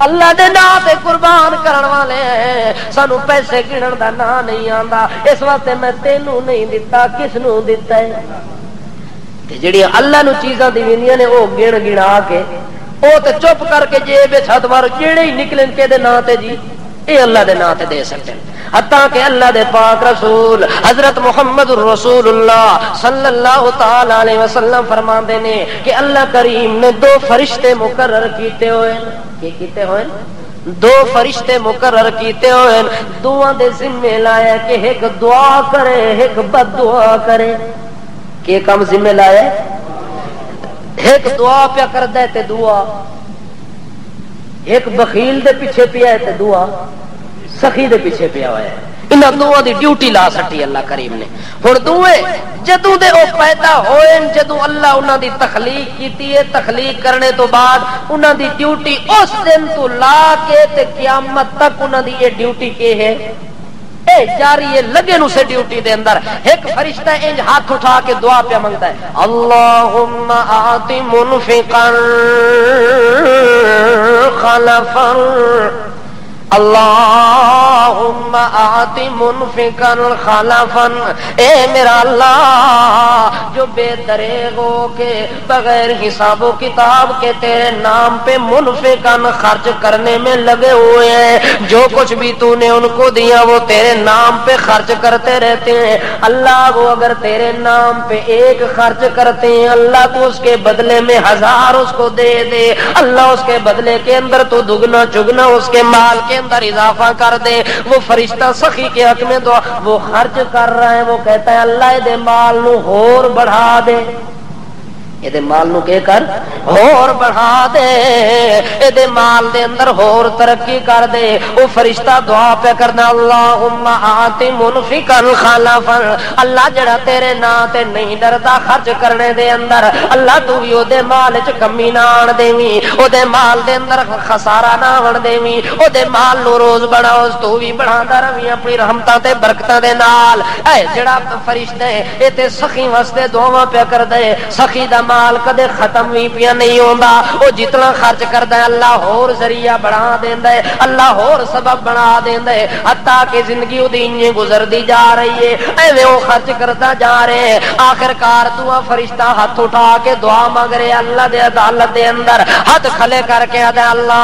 اللہ دے نام تے قربان کرن والے ہیں سانو پیسے گنن دا نا نہیں آندا. اس واسطے میں تینوں نہیں دتا کس نو دتا ہے تے جیڑی اللہ نو چیزاں دیوندیاں نے او گن گنا کے او تے چپ کر کے جیب وچ ہاتھ مار جیڑے ہی نکلن کے دے نام تے جی اے اللہ دے نام تے دے سکتے ہیں. حتیٰ کہ اللہ دے پاک رسول حضرت محمد رسول اللہ صلی اللہ تعالی علیہ وسلم فرماندے نے کہ اللہ کریم نے 2 فرشتے مقرر کیتے ہوئے. کی کیتے ہوئے؟ 2 فرشتے مقرر کیتے ہوئے. دعا دے ذمہ لایا کہ ایک دعا کرے ایک بد دعا کرے. کہ کم ذمہ لایا ایک دعا پیا کردا ہے تے دعا ایک بخیل دے پیچھے پیا ہے تے دعا سخی دے پیچھے پیا ہوا ہے. انہاں دوواں دی ڈیوٹی لا سٹی اللہ کریم نے. ہن دوویں جدوں دے او پیدا ہوئے جدوں اللہ انہاں دی تخلیق کیتی ہے تخلیق کرنے تو بعد انہاں دی ڈیوٹی اس دن تو لا کے تے قیامت تک انہاں دی یہ ڈیوٹی کے ہے اے جاری ہے لگے نو سے ڈیوٹی دے اندر. ایک فرشتہ انج ہاتھ اٹھا کے دعا پہ منگتا ہے اللہم آت منفقا خلفا اللہ اللہم آت منفقا خلفا، اے میرا اللہ جو بے دریغ ہو کے بغیر حساب و کتاب کے تیرے نام پہ منفقا خرچ کرنے میں لگے ہوئے ہیں، جو کچھ بھی تو نے ان کو دیا وہ تیرے نام پہ خرچ کرتے رہتے ہیں، اللہ وہ اگر تیرے نام پہ ایک خرچ کرتے ہیں اللہ تو اس کے بدلے میں 1000 اس کو دے دے، اللہ اس کے بدلے کے اندر تو دگنا چگنا اس کے مال کے اندر اضافہ کر دے۔ وہ فرشتہ سخی کے حق میں تو وہ خرچ کر رہا ہے، وہ کہتا ہے اللہ دے مال نو اور بڑھا دے، یہ مال نو کے کر اور بڑھا دے، یہ مال دے اندر اور ترقی کر دے۔ وہ فرشتہ دعا پہ کرنا اللہم آت منفقا خلفا، اللہ جڑا تیرے نام تے نہیں ڈردا خرچ کرنے دے اندر، اللہ تو بھی او دے مال چ کمی نہ آن دیویں، او دے مال دے اندر خسارہ نہ آن دیویں، او دے مال نو روز بڑھاؤ تو بھی بڑھاتا رہویں اپنی رحمتاں تے برکتاں دے نال۔ اے جڑا فرشتہ ہے اے تے سخی واسطے دعاواں پہ کر دے، سخی دا مال کدے ختم بھی پیا نہیں ہوندا، وہ جتنا خرچ کردا ہے اللہ اور ذریعہ بڑھا دیندا ہے، اللہ اور سبب بنا دیندا ہے، حتیٰ کہ زندگی اودی انج گزردی جا رہی ہے، ایویں وہ خرچ کرتا جا رہے ہیں، آخرکار تو فرشتہ ہاتھ اٹھا کے دعا مانگ رہے اللہ دے عدالت دے اندر، ہاتھ کھلے کر کے ادا اللہم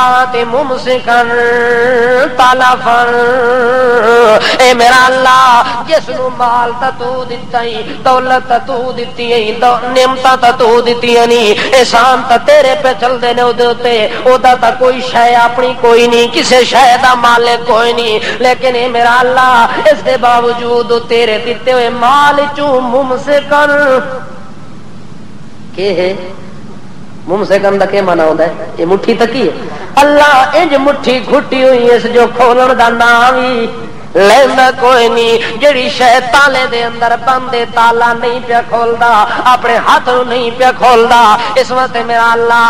آت ممسکا تلفا، اے میرا اللہ جس نو مال تا تو دتا ہی، دولت تا تو دتی ہے، نعمتاں تا تو دتی نہیں، احسان تا تیرے پہ چل دے نے او دے اوتے، او دا تا کوئی شے اپنی کوئی نہیں، کسے شے دا مالک کوئی نہیں، لیکن اے میرا اللہ اس دے باوجود تیرے دتے ہوئے مال چوں ممسکن کہ ہے ممسکن دا کے معنی ہوندا ہے؟ یہ مٹھی تکی ہے، اللہ انج مٹھی گھٹی ہوئی اس جو کھولن دا نام ہی لینا کوئی نہیں، جڑی شے تالے دے اندر بندے تالا نہیں پیا کھولدا، اپنے ہاتھ نو نہیں پیا کھولدا، اس وقت میرا اللہ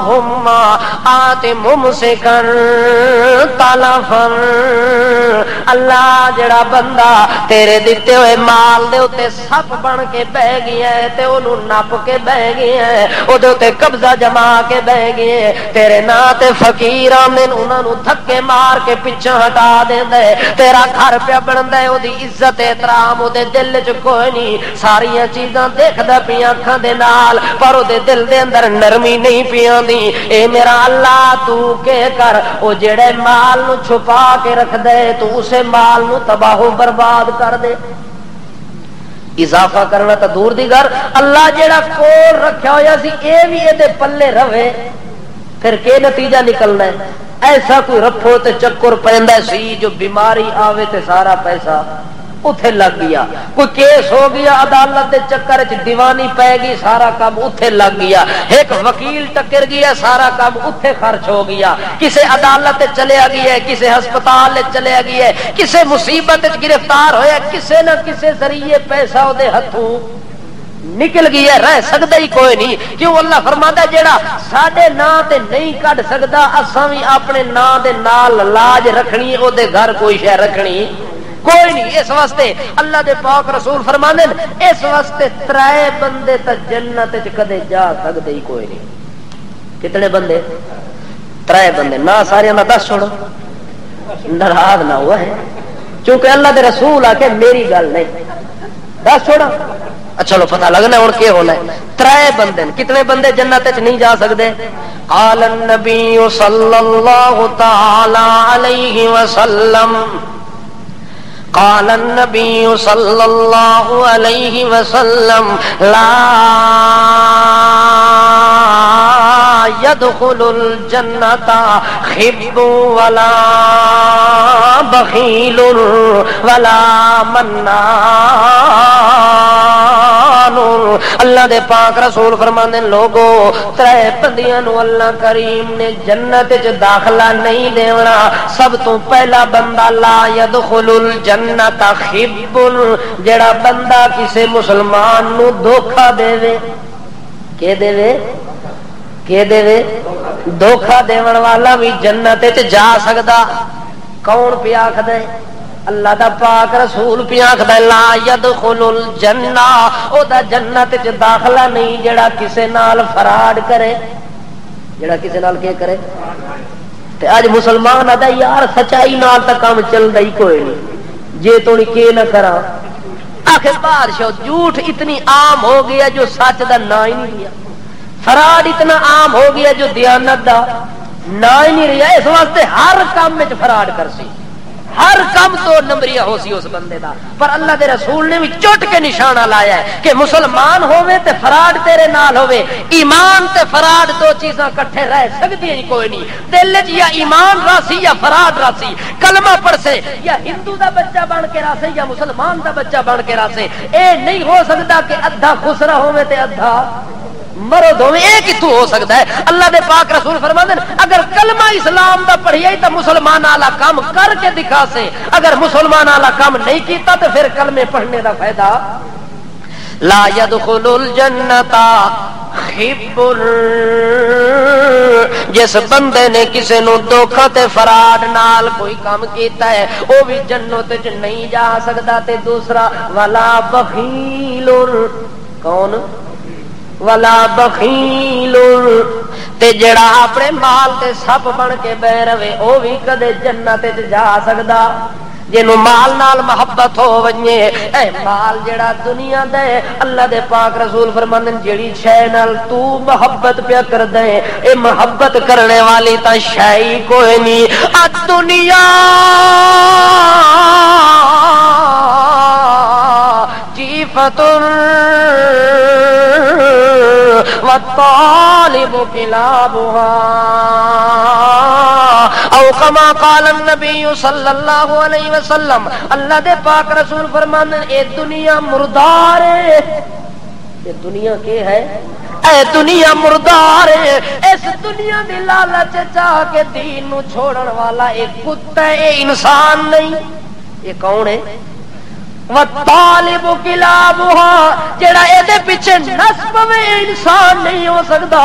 اللہم آت ممسکا تلفا، اللہ جڑا بندہ تیرے دتے ہوئے مال دے اوتے سپ بن کے بہ گیا ہے تے اونوں نپ کے بہ گیا ہے، او دے اوتے قبضہ جما کے بہ گئے ہے، تیرے نام تے فقیراں نے انہاں نوں دھکے مار کے پیچھے ہٹا دیندا ہے، تیرا گھر پیا بندا ہے، اودی عزت احترام اودے دل چ کوئی نہیں، ساریاں چیزاں دیکھدا پیاں اکھاں دے نال پر اودے دل دے اندر نرمی نہیں پیاندی، اے میرا اللہ تو کہ کر او جڑے مال نو چھپا کے رکھ دے تو اسے مال نو تباہ و برباد کر دے، اضافہ کرنا تو دور دی گل، اللہ جڑا کول رکھیا ہویا سی اے وی اے دے پلے رہے پھر کے نتیجہ نکلنا ہے؟ ایسا کوئی رفو تے چکر پیندا سی جو بیماری آوے تے سارا پیسہ اتھے لگ گیا، کوئی کیس ہو گیا عدالت دے چکر چ دیوانی پے گئی سارا کام اتھے لگ گیا، ایک وکیل ٹکر گیا سارا کام اتھے خرچ ہو گیا، کسے عدالت چلیا گیا ہے، کسے ہسپتال چلیا گیا ہے، کسے مصیبت گرفتار ہویا، کسے نہ کسے ذریعے پیسہ دے ہتھوں نکل گیا، رہ سکتا ہی کوئی نہیں، کیوں اللہ فرماتا جیڑا ساڈے نام تے نہیں کڈ سکدا اساں وی اپنے نام دے نال لاج رکھنی، او دے گھر کوئی شے رکھنی کوئی نہیں، اس واسطے اللہ دے پاک رسول فرماندے اس واسطے 3 بندے تے جنت وچ کدے جا سکدے ہی کوئی نہیں، کتنے بندے؟ 3 بندے، نہ سارے دا 10 چھوڑو، ناراض نہ ہوا ہے چونکہ اللہ دے رسول آ کے میری گل نہیں 10 چھوڑا، چلو پتہ لگنا ہوں کیا ہونا ہے، 3 بندے، کتنے بندے جنت وچ نہیں جا سکتے؟ قال النبی صلی اللہ تعالی علیہ وسلم، قال النبی صلی اللہ علیہ وسلم لا يدخل الجنة خب ولا بخیل ولا منان، اللہ دے پاک رسول فرماندے لوگو 3 بندیاں نو اللہ کریم نے جنت وچ داخلہ نہیں دیونا، سب تو پہلا بندہ لا يدخل الجنت خب، جڑا بندہ کسے مسلمان نو دھوکا دے وے، کہ دے وے کہ دے وے دھوکا دیون والا بھی جنت وچ جا سکدا، کون پیا آکھدا ہے؟ اللہ دا پاک رسول پیا آکھدا لا يدخل الجنہ، او دا جنت وچ داخلہ نہیں جڑا کسے نال فراڈ کرے، جڑا کسی نال کے کرے تے اج مسلمان آدا یار سچائی نال تا کام چلدا ہی کوئی نہیں جے تو کے نہ کراں آخر بادشاہ جھوٹ اتنی عام ہو گیا جو سچ دا نا ہی نہیں لیا فراڈ اتنا عام ہو گیا جو دیانت دا نا ہی نہیں رہا اس واسطے ہر کام میں فراڈ کر سی ہر کام تو نمبریہ ہو سی اس بندے دا پر اللہ دے رسول نے بھی چٹ کے نشانہ لایا ہے کہ مسلمان ہوئے تے فراڈ تیرے نال ہوئے ایمان تے فراڈ دو چیزاں کٹھے رہ سکتی ہیں کوئی نہیں دل وچ یا ایمان راسی یا فراڈ راسی کلمہ پڑھ سے یا ہندو دا بچہ بن کے راسے یا مسلمان دا بچہ بن کے راسے اے نہیں ہو سکتا کہ ادھا خسرا ہوئے تے ادھا مرد ہوئے ایک ہی تو ہو سکتا ہے اللہ دے پاک رسول فرماتے ہیں اگر کلمہ اسلام دا پڑھیے تو مسلمان آلہ کام کر کے دکھا سے اگر مسلمان آلہ کام نہیں کیتا تو پھر کلمے پڑھنے دا فائدہ لا يدخل الجنتا خب جس بندے نے کسی نو دھوکا تے فراڈ نال کوئی کام کیتا ہے وہ بھی جنت وچ نہیں جا سکتا تے دوسرا ولا بخیل کون ولا بخیل تے جڑا اپنے مال تے سپ بن کے بہ رہے او بھی کدے جنت وچ جا سکدا جنوں مال نال محبت ہو ونجے اے مال جڑا دنیا دے اللہ دے پاک رسول فرماندے جڑی شے نال تو محبت پیا کر دے اے محبت کرنے والی تا شے کوئی نہیں دنیا جیفتن والطالب كلابها او كما قال النبي صلی اللہ علیہ وسلم اللہ دے پاک رسول فرماتے ہیں اے دنیا مردار ہے یہ دنیا کیا ہے اے دنیا مردار ہے اس دنیا دی لالچ چاہ کے دین نو چھوڑن والا ایک کتا ہے اے انسان نہیں یہ کون ہے وطالب کلابها جڑا اے دے پیچھے نسب میں انسان نہیں ہو سکتا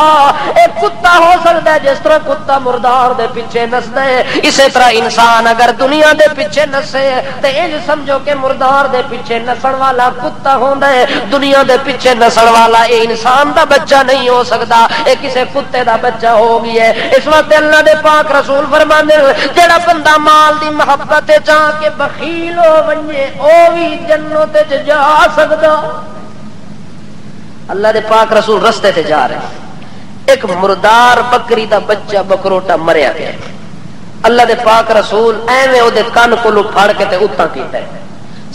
اے کتا ہو سکتا ہے جس طرح کتا مردار دے پیچھے نسدا ہے اسی طرح انسان اگر دنیا دے پیچھے نسے تے انج سمجھو کہ مردار دے پیچھے نسن والا کتا ہوندا ہے دنیا دے پیچھے نسن والا اے انسان دا بچہ نہیں ہو سکتا اے کسے کتے دا بچہ ہو گیا ہے اس وقت اللہ دے پاک رسول فرماندے جڑا بندہ مال دی محبت چاہ کے بخیل ہو ونجے او بھی جنت تے جا سکدا اللہ دے پاک رسول رستے تے جا رہے ایک مردار بکری دا بچہ بکروٹا مریا گیا اللہ دے پاک رسول ایویں او دے کان کولو پھڑ کے تے اتاں کیتا ہے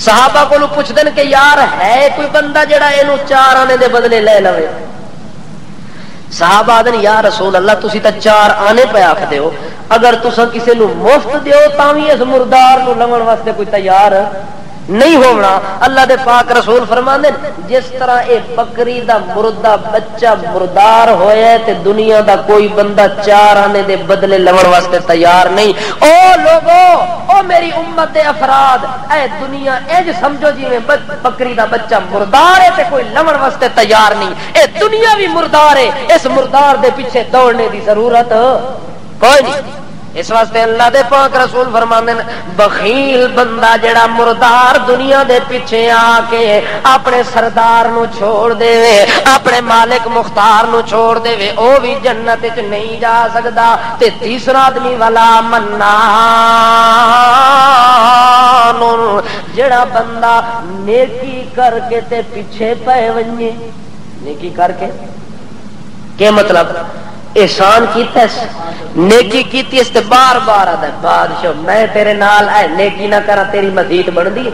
صحابہ کولو پوچھدے کہ یار ہے کوئی بندہ جڑا اینو 4 آنے دے بدلے لے لوے صحابہ آدن یا رسول اللہ تسی تا 4 آنے پہ آکھ دیو اگر تسا کسی نو مفت دیو تاوی اس مردار نو لنگن واسطے کوئی تیار نہیں ہونا اللہ دے پاک رسول فرماندے جس طرح اے بکری دا مردہ بچہ مردار ہویا تے دنیا دا کوئی بندہ 4 آنے دے بدلے لون واسطے تیار نہیں او لوگو او میری امت دے افراد اے دنیا اے جو سمجھو جی میں بکری دا بچہ مردار ہے تے کوئی لون واسطے تیار نہیں اے دنیا بھی مردار ہے اس مردار دے پیچھے دوڑنے دی ضرورت کوئی نہیں اس واسطے اللہ دے پاک رسول فرماندے بخیل بندہ جڑا مردار دنیا دے پیچھے آ کے اپنے سردار نو چھوڑ دے اپنے مالک مختار نو چھوڑ دے او بھی جنت وچ نہیں جا سکدا تے تیسرا آدمی والا منان جڑا بندہ نیکی کر کے تے پیچھے پے ونجے نیکی کر کے کیا مطلب احسان کیتا ہے نیکی کیتی اس تے بار بار آتا ہے بادشاہ میں تیرے نال اے نیکی نہ کرا تیری مزید بن دی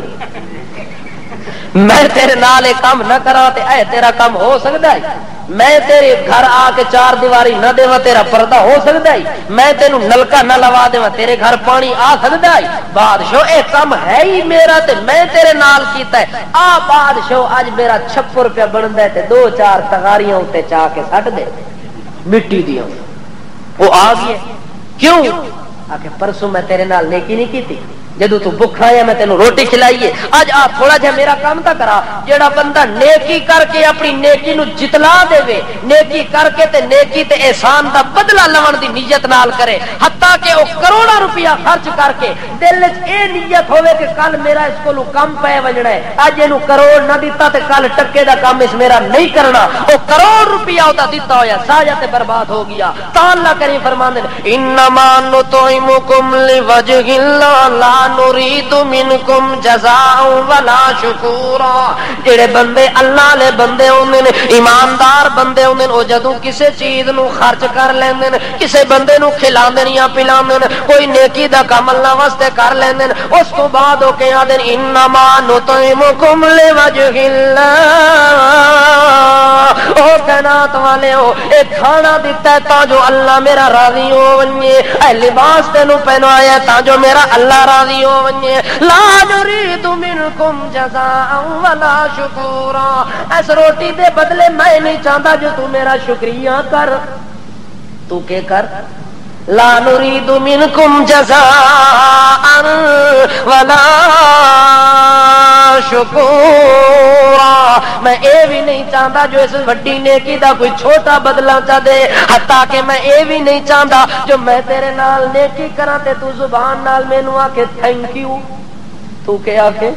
میں تیرے نال ایک کام نہ کرا تے اے تیرا کام ہو سکتا ہے میں تیرے گھر آ کے 4 دیواری نہ دیوا تیرا پردہ ہو سکتا ہے میں تینوں نلکا نہ لوا دیوا تیرے گھر پانی آ سکتا ہے بادشاہ اے کام ہے ہی میرا تے میں تیرے نال کیتا ہے آ بادشاہ اج میرا 6 روپیہ بندا ہے تے 2-4 تغاریاں تے چا کے سٹ دے مٹی دیا وہ آ گئے کیوں آ کے پرسوں میں تیرے نال نیکی نہیں کی تھی جدو تو بھوکا ہے میں تینوں روٹی کھلائیے اج آ تھوڑا جہا میرا کام تا کرا. جیڑا بندہ نیکی کر کے اپنی نیکی نو جتلا دے وے, نیکی کر کے تے نیکی تے احسان دا بدلہ لون دی نیت نال کرے, حتیٰ کہ وہ کروڑا روپیہ خرچ کر کے دل وچ اے نیت ہوے کہ کل میرا اس کولوں کم پے وجنا ہے, اج اینو کروڑ نہ دیتا تے کل ٹکے دا کام اس میرا نہیں کرنا, وہ کروڑ روپیہ او دا دیتا ہویا ضائع تے برباد ہو گیا. تا اللہ کریم فرماندے انما نطعمکم لوجہ اللہ لا نريد منکم جزاء ولا شکورا. جڑے بندے اللہ لے بندے ہوندے نے, ایماندار بندے ہوندے نے, او جدوں کسے چیز نو خرچ کر لیندے نے, کسے بندے نو کھلاندے نے یا پلاندے نے, کوئی نیکی دا کام اللہ واسطے کر لیندے نے, اس تو بعد او کہ آندے انما نطعمکم لوجہ اللہ. او کائنات والے ہو اے کھانا دتا ہے تا جو اللہ میرا راضی ہو ونجے, اے لباس تینوں پہنوایا تا جو میرا اللہ راضی ہو ونجے. لا نريد منکم جزاء ولا شکورا. اس روٹی دے بدلے میں نہیں چاہتا جو تو میرا شکریہ کر, تو کہ کر. لا نريد منکم جزاء ولا شکورا. میں اے بھی نہیں چاہتا جو اس بڑی نیکی دا کوئی چھوٹا بدلہ چاہ دے, حتیٰ کہ میں اے بھی نہیں چاہتا جو میں تیرے نال نیکی کراں تے تو زبان نال مینوں آکھے تھینک یو, تو کہ آکھے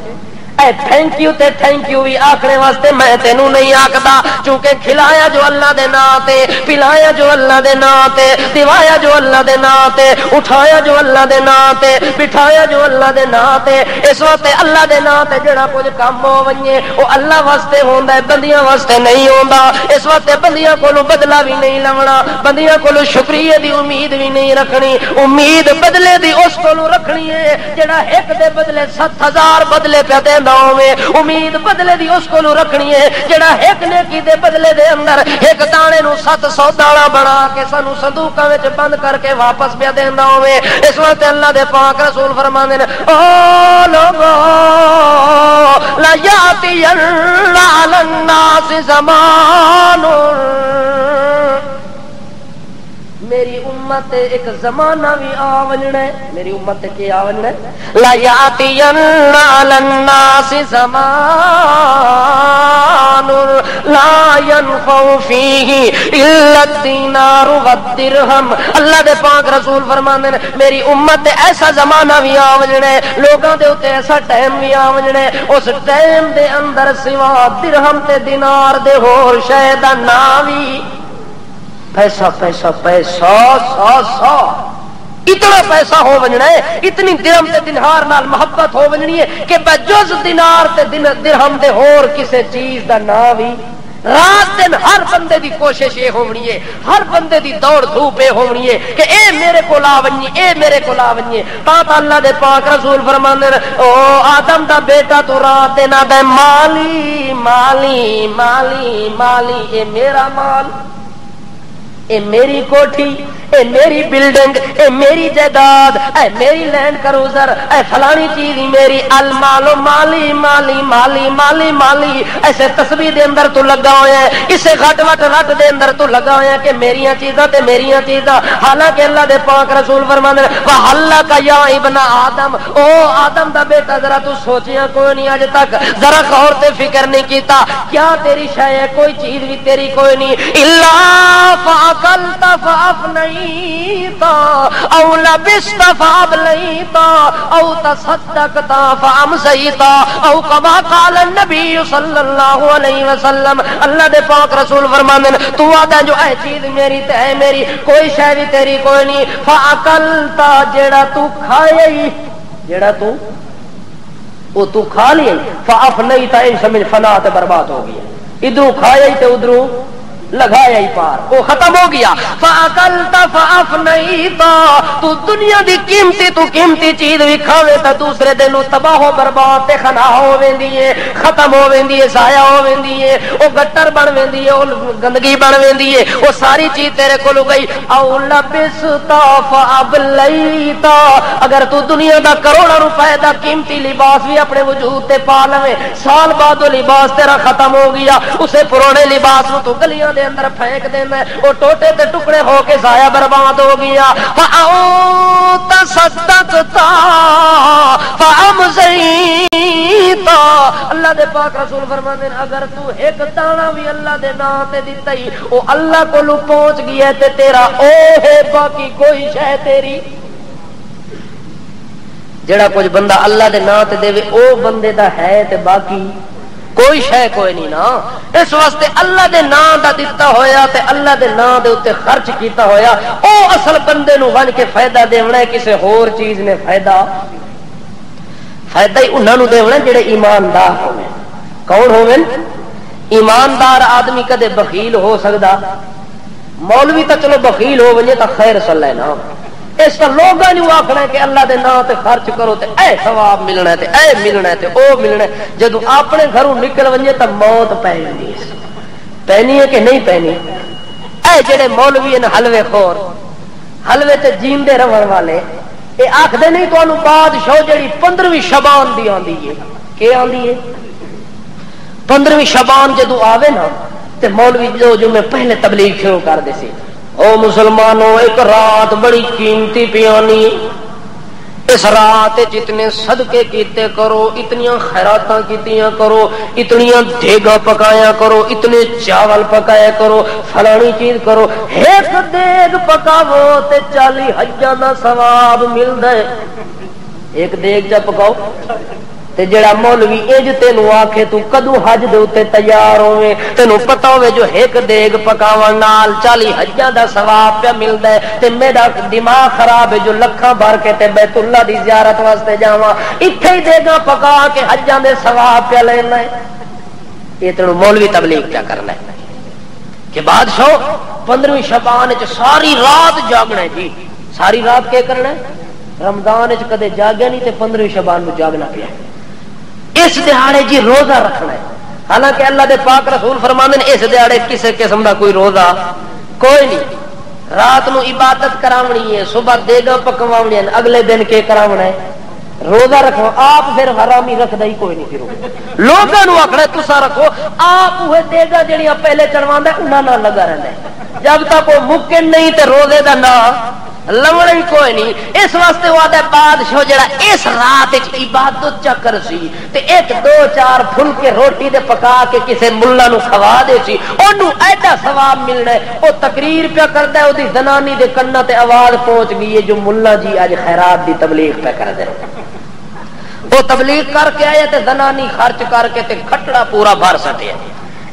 اے تھینک یو تے تھینک یو بھی آکھنے واسطے میں تینوں نہیں آکھدا, چونکہ کھلایا جو اللہ دے نام تے, پلایا جو اللہ دے نام تے, دیوایا جو اللہ دے نام تے, اٹھایا جو اللہ دے نام تے, بٹھایا جو اللہ دے نام تے. اس واسطے اللہ دے نام تے جڑا کچھ کام ہو ونجے وہ اللہ واسطے ہوندا ہے, بندیاں واسطے نہیں ہوندا. اس واسطے بندیاں کولوں بدلہ بھی نہیں لونا, بندیاں کولوں شکریہ دی امید بھی نہیں رکھنی. امید بدلے دی اس کولوں رکھنی ہے جڑا ایک دے بدلے 7000 بدلے پہ دیندا ہوے. امید بدلے دی اس کولوں رکھنی ہے جڑا ایک نیکی دے بدلے دے اندر ایک دانے نو 700 دانا بنا کے سانو صندوقاں وچ بند کر کے واپس پہ دیندا ہوے. اس واسطے اللہ دے پاک رسول فرماندے نے او لوگو لا یاتی علی الناس زمان, میری امت ایک زمانہ بھی آوننا ہے, میری امت کی آوننا ہے. لا یاتی علی الناس زمان لا ينفع فیہ الا الدینار والدرہم. اللہ دے پاک رسول فرماندے نے میری امت ایسا زمانہ بھی آوننا ہے, لوگاں دے اوتے ایسا ٹائم بھی آوننا ہے, اس ٹائم دے اندر سوا درہم تے دینار دے ہور شے دا نام بھی پیسہ پیسہ پیسہ سا سا اتنا پیسہ ہو ونجنا ہے, اتنی درہم تے دینار نال محبت ہو ونجنی ہے کہ بجز دینار تے درہم دے ہور کسے چیز دا نام بھی. رات دن ہر بندے دی کوشش یہ ہونی ہے, ہر بندے دی دوڑ دھوپ یہ ہونی ہے کہ اے میرے کو لا ونجے, اے میرے کو لا ونجے. تا اللہ دے پاک رسول فرماندے نے او آدم دا بیٹا تو رات دن آدھے مالی مالی مالی مالی, اے میرا مال, اے میری کوٹھی, اے میری بلڈنگ, اے میری جائیداد, اے میری لینڈ کروزر, اے فلانی چیز میری. المال مالی مالی مالی مالی مالی, ایسے تسبیح دے اندر تو لگا ہوا ہے, اسے گھٹ وٹ رٹ دے اندر تو لگا ہوا ہے کہ میریاں چیزاں تے میریاں چیزاں. حالانکہ اللہ دے پاک رسول فرماندے وَحَلَّكَ يَا ابْنَ آدم, او آدم دا بیٹا ذرا تو سوچیاں کوئی نہیں اج تک, ذرا غور تے فکر نہیں کیتا کیا تیری شے ہے, کوئی چیز بھی تیری کوئی نہیں. الا فَأَكَلْتَ فَأَفْنَيْتَ او لبست فابليت او تصدقت فامسيت او كما قال النبي صلی اللہ علیہ وسلم. اللہ دے پاک رسول فرماندے تو آدھا جو اے چیز میری تے اے میری, کوئی شے بھی تیری کوئی نہیں. فاکلت جڑا تو کھائے, جڑا تو وہ تو کھا لیے, فافنیت ان سمجھ فنا تے برباد ہو گیا, ادھر کھایا تے ادھر لگایا ہی پار, وہ ختم ہو گیا. فاکلت فافنیت, تو دنیا دی قیمتی تو قیمتی چیز بھی کھاوے تے دوسرے دن تباہ و برباد تے خنا ہو ویندی ہے, ختم ہو ویندی ہے, ضائع ہو ویندی ہے, وہ گٹر بن ویندی ہے, وہ گندگی بن ویندی ہے, وہ ساری چیز تیرے کول گئی. او لبست فابلیت, اگر تو دنیا دا کروڑوں روپے دا قیمتی لباس بھی اپنے وجود تے پا لوے, سال بعد وہ لباس تیرا ختم ہو گیا, اسے پرانے لباس نو تو گلیاں دے اندر پھینک دینا وہ ٹوٹے تے ٹکڑے ہو کے ضائع برباد ہو گیا تصدقتا فامضیتا اللہ دے پاک رسول فرماندے اگر تو ایک دانا بھی اللہ دے نام تے دتا ہی وہ اللہ کو پہنچ گیا تے تیرا او ہے باقی کوئی شے تیری جڑا کچھ بندہ اللہ دے نام تے دے او بندے دا ہے تے باقی کوئی شے کوئی نہیں نا اس واسطے اللہ دے نام دا دتا ہویا تے اللہ دے نام دے اوتے خرچ کیتا ہویا او اصل بندے نو ون کے فائدہ دیونا ہے کسے ہور چیز نے فائدہ ہی انہاں نو دیونا جڑے ایماندار ہوے کون ہوے ایماندار آدمی کدے بخیل ہو سکدا مولوی تو چلو بخیل ہو ونجے تو خیر صلی نا اس کا لوگاں نو آکھنا کہ اللہ دے نام تے خرچ کرو تے اے ثواب ملنا ہے تے اے ملنا ہے تے او ملنا ہے جدو اپنے گھروں نکل ونجے تے موت پے جاندی ہے پینی ہے کہ نہیں پینی اے جڑے مولوی ہیں حلوے خور حلوے تے جیندے رہن والے اے آکھدے نہیں تانوں بادشاہ جڑی 15ویں شعبان دی آندی ہے کہ آندی ہے 15ویں شعبان جدو آوے نا تے مولوی جو میں پہلے تبلیغ شروع کر دے سی او مسلمانوں ایک رات بڑی قیمتی پیانی اس رات جتنے صدقے کیتے کرو اتنیاں خیراتاں کیتیاں کرو اتنیاں دیگا پکایا کرو اتنے چاول پکایا کرو فلانی چیز کرو ایک دیگ پکاو تے 40 حجاں دا ثواب ملدا ہے ایک دیگ جا پکاؤ تے جڑا مولوی اج تینوں آکھے تو کدو حج دے اوتے تیار ہوے تینوں پتہ ہوے جو ایک دیگ پکاون نال 40 حجاں دا ثواب پہ ملدا ہے تے میرا دماغ خراب ہے جو لکھاں بھر کے تے بیت اللہ دی زیارت واسطے جاواں ایتھے ہی دیگاں پکا کے حجاں دے ثواب پہ لینا ہے یہ تینوں مولوی تبلیغ کیا کرنا ہے کہ بادشاہ 15ویں شعبان وچ ساری رات جاگنا ہے جی ساری رات کیا کرنا ہے رمضان وچ کدے جاگیا نہیں تے 15ویں شعبان نو جاگنا پیا اس دیہاڑے جی روزہ رکھنا ہے حالانکہ اللہ دے پاک رسول فرماندے نے اس دیہاڑے کسی قسم دا کوئی روزہ کوئی نہیں رات نو عبادت کراونی ہے صبح دیگا پکواونی ہے اگلے دن کے کراونا ہے روزہ رکھو آپ پھر حرامی رکھدا ہی کوئی نہیں پھر لوگاں نو آکھنا تساں رکھو آپ وہ دیگا جڑیاں پہلے چڑھواندا انہاں نال لگا رہندا ہے جب تک وہ ممکن نہیں تے روزے دا نا لوڑا ہی کوئی نہیں اس واسطے وعدہ بادشاہ جڑا اس رات وچ عبادت چکر سی تے ایک دو چار پھلکے روٹی دے پکا کے کسے ملا نو کھوا دے سی اونوں ایڈا ثواب ملنا ہے او تقریر پہ کردا ہے اودی زنانی دے کنا تے آواز پہنچ گئی ہے جو ملا جی اج خیرات دی تبلیغ پہ کر دے وہ تبلیغ کر کے آیا تے زنانی خرچ کر کے تے کھٹڑا پورا بھر سٹیا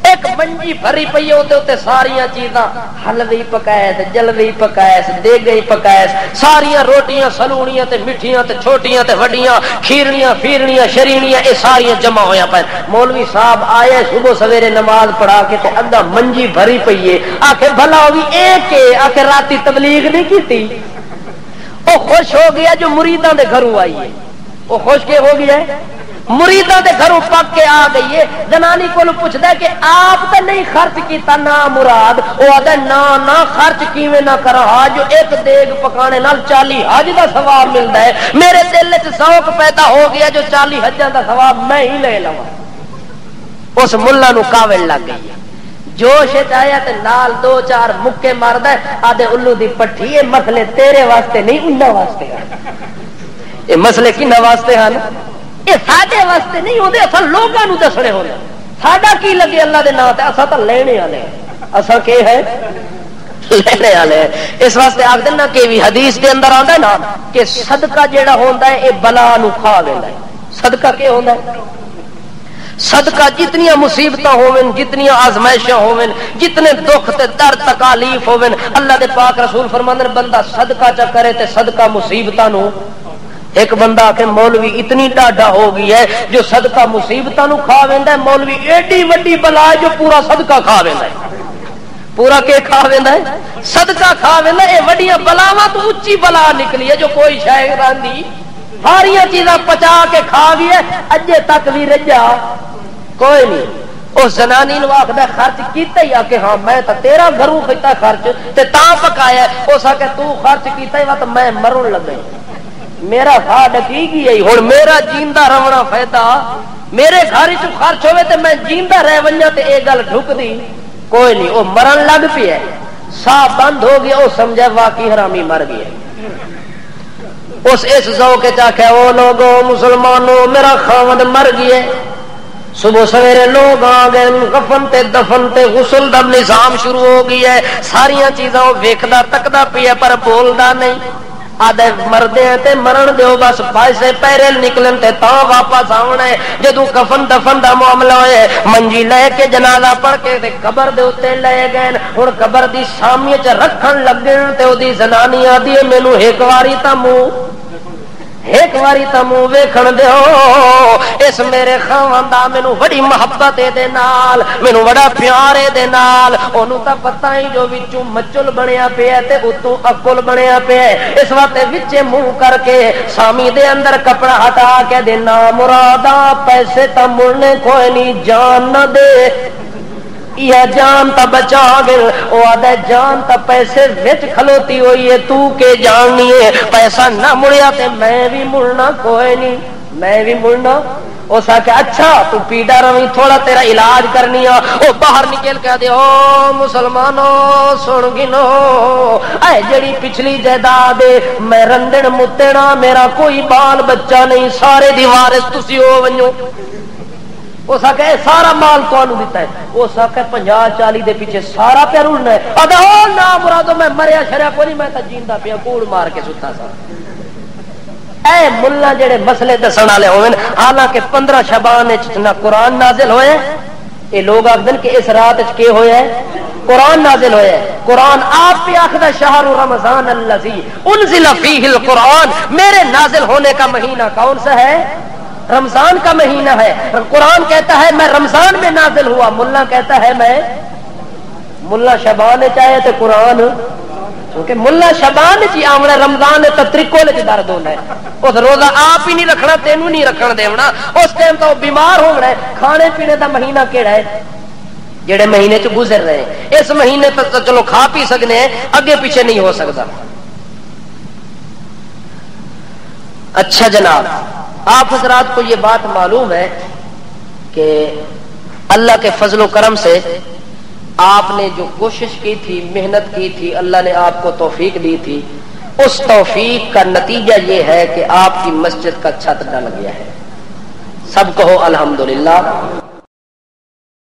ایک منجی بھری پئی تے ساریاں چیزاں حلوی پکائے جلوی پکائے دیگئی پکائے ساریاں روٹیاں سلونیاں تے مٹھیاں تے چھوٹیاں تے وڈیاں کھیرنیاں فیرنیاں شرینیاں اے ساریاں جمع ہویا پے مولوی صاحب آئے صبح سویرے نماز پڑھا کے تے اگا منجی بھری پئی ہے آکھے بھلا ہوئی ایک آکھے راتی تبلیغ نہیں کیتی او خوش ہو گیا جو مریداں دے گھروں آئی ہے وہ خوش کے ہو گیا ہے مریداں دے گھروں پک کے آ گئی ہے زنانی کو پوچھدا ہے کہ آپ تے نہیں خرچ کیتا نا مراد او آدا نا خرچ کیویں نہ کرا جو ایک دیگ پکانے نال 40 حج دا ثواب ملدا ہے میرے دل وچ ذوق پیدا ہو گیا جو 40 حجاں دا ثواب میں ہی لے لواں اس ملا نو کاوڑ لگ گئی ہے جوش آیا تے نال دو چار مکے ماردا ہے آدے الو دی پٹھی یہ مسئلے تیرے واسطے نہیں انہاں واسطے ہیں یہ مسئلے کنا واسطے ہیں یہ ساڈے واسطے نہیں ہوندے اساں لوگاں نوں دسنے ہوندے ساڈا کی لگے اللہ دے نام تے اساں تے لینے والے اساں کی ہے لینے والے اس واسطے آکھدے نا کہ بھی حدیث دے اندر آندا ہے نا کہ صدقہ جیڑا ہوندا ہے اے بلا نوں کھا لیندا ہے صدقہ کی ہوندا ہے صدقہ جتنیاں مصیبتاں ہوون جتنیاں آزمائشاں ہوون جتنے دکھ تے درد تکالیف ہوون اللہ دے پاک رسول فرماندے بندہ صدقہ چا کرے تے صدقہ مصیبتاں نو ایک بندہ کہ مولوی اتنی ڈاڈا ہو گئی ہے جو صدقہ مصیبتاں نو کھا ویندا ہے مولوی ایڈی وڈی بلا جو پورا صدقہ کھا ویندا ہے پورا کے کھا ویندا ہے صدقہ کھا ویندا اے وڈیاں بلاواں تو اونچی بلا نکلی ہے جو کوئی شے راندی ساریاں چیزاں پچا کے کھا گئی ہے اجے تک بھی رجا کوئی نہیں اس زنانی نو آکھدا خرچ کیتا ہی آ کہ ہاں میں تے تیرا گھروں کیتا خرچ تے تاں پکایا اس آ کہ تو خرچ کیتا ہی وا تے میں مرن لگا میرا کھا ڈکی گئی ہن میرا جیندا رہنا فائدہ میرے گھر چ خرچ ہوے تے میں جیندا رہ ونجا تے اے گل ڈھک دی کوئی نہیں، وہ مرن لگ پی ہے، سا بند ہو گیا، وہ سمجھے واقعی حرامی مر گیا۔ اس ذوق چاہے وہ لوگوں مسلمانوں میرا خاوند مر گیا۔ صبح سویرے لوگ آ گئے، کفن تے دفن تے غسل دا نظام شروع ہو گیا ہے، ساریاں چیزاں ویکھدا تکدا پیا پر بولدا نہیں۔ آدھے مردے ہیں تے مرن دیو، بس پیسے پیرے نکلن تے تاں واپس آونا ہے۔ جدوں کفن دفن دا معاملہ ہوئے، منجی لے کے جنازہ پڑھ کے تے قبر دے اوتے لے گئے، ہن قبر دی سامنے چ رکھن لگے تے او دی زنانی آدھی ہے مینوں ایک واری تا منہ ویکھن دیو، اس میرے خاوند دا مینوں بڑی محبت دے نال، مینوں بڑا پیار دے نال، اونوں تا پتہ ہی جو وچوں مچل بنیا پیا تے اتوں عقل بنیا پیا، اس واسطے وچے منہ کر کے سامی دے اندر کپڑا ہٹا کے دینا مرادا پیسے تا ملنے کوئی نہیں، جان نہ دے یہ جان تا بچا گل، او آدھے جان تا پیسے وچ کھلوتی ہوئی ہے، تو کے جاننی ہے پیسہ نہ مڑیا تے میں بھی مڑنا کوئی نہیں، میں بھی مڑنا۔ اس آکے اچھا تو پیڑا روی تھوڑا تیرا علاج کرنی ہے، او باہر نکل کے دے او مسلمانوں سن گنو، اے جڑی پچھلی جائیداد میں رندن متنا، میرا کوئی بال بچہ نہیں، سارے دی وارث تسی ہو ونجو۔ اس آکے سارا مال کون دیتا ہے، اس آکے 50-40 دے پیچھے سارا پہ رولنا ہے، ادھا او نا مرادو میں مریا شریا کوئی نہیں، میں تا جیندہ پیا کوڑ مار کے ستا سا۔ اے ملہ جڑے مسئلے دسن والے ہوئے، حالانکہ 15 شعبان نہ قرآن نازل ہوئے، یہ لوگ آخدن کہ اس رات کے ہوئے ہے قرآن نازل ہوئے ہے، قرآن آپ پہ آخدہ شہر رمضان الذی انزل فیہ القرآن، میرے نازل ہونے کا مہینہ کون سا ہے؟ رمضان کا مہینہ ہے۔ قرآن کہتا ہے میں رمضان میں نازل ہوا، ملا کہتا ہے میں ملا شبان چاہے تو قرآن، کیونکہ ملا شبان چی آمنا رمضان تطریقوں لے درد ہونا ہے، اس روزہ آپ ہی نہیں رکھنا، تینوں نہیں رکھنا دیونا، اس ٹائم تو بیمار ہو رہا ہے۔ کھانے پینے دا مہینہ کیڑا ہے جڑے مہینے چ گزر رہے ہیں، اس مہینے تک تو چلو کھا پی سکنے ہیں، اگے پیچھے نہیں ہو سکتا۔ اچھا جناب، آپ حضرات کو یہ بات معلوم ہے کہ اللہ کے فضل و کرم سے آپ نے جو کوشش کی تھی، محنت کی تھی، اللہ نے آپ کو توفیق دی تھی، اس توفیق کا نتیجہ یہ ہے کہ آپ کی مسجد کا چھت ڈل گیا ہے۔ سب کہو الحمدللہ۔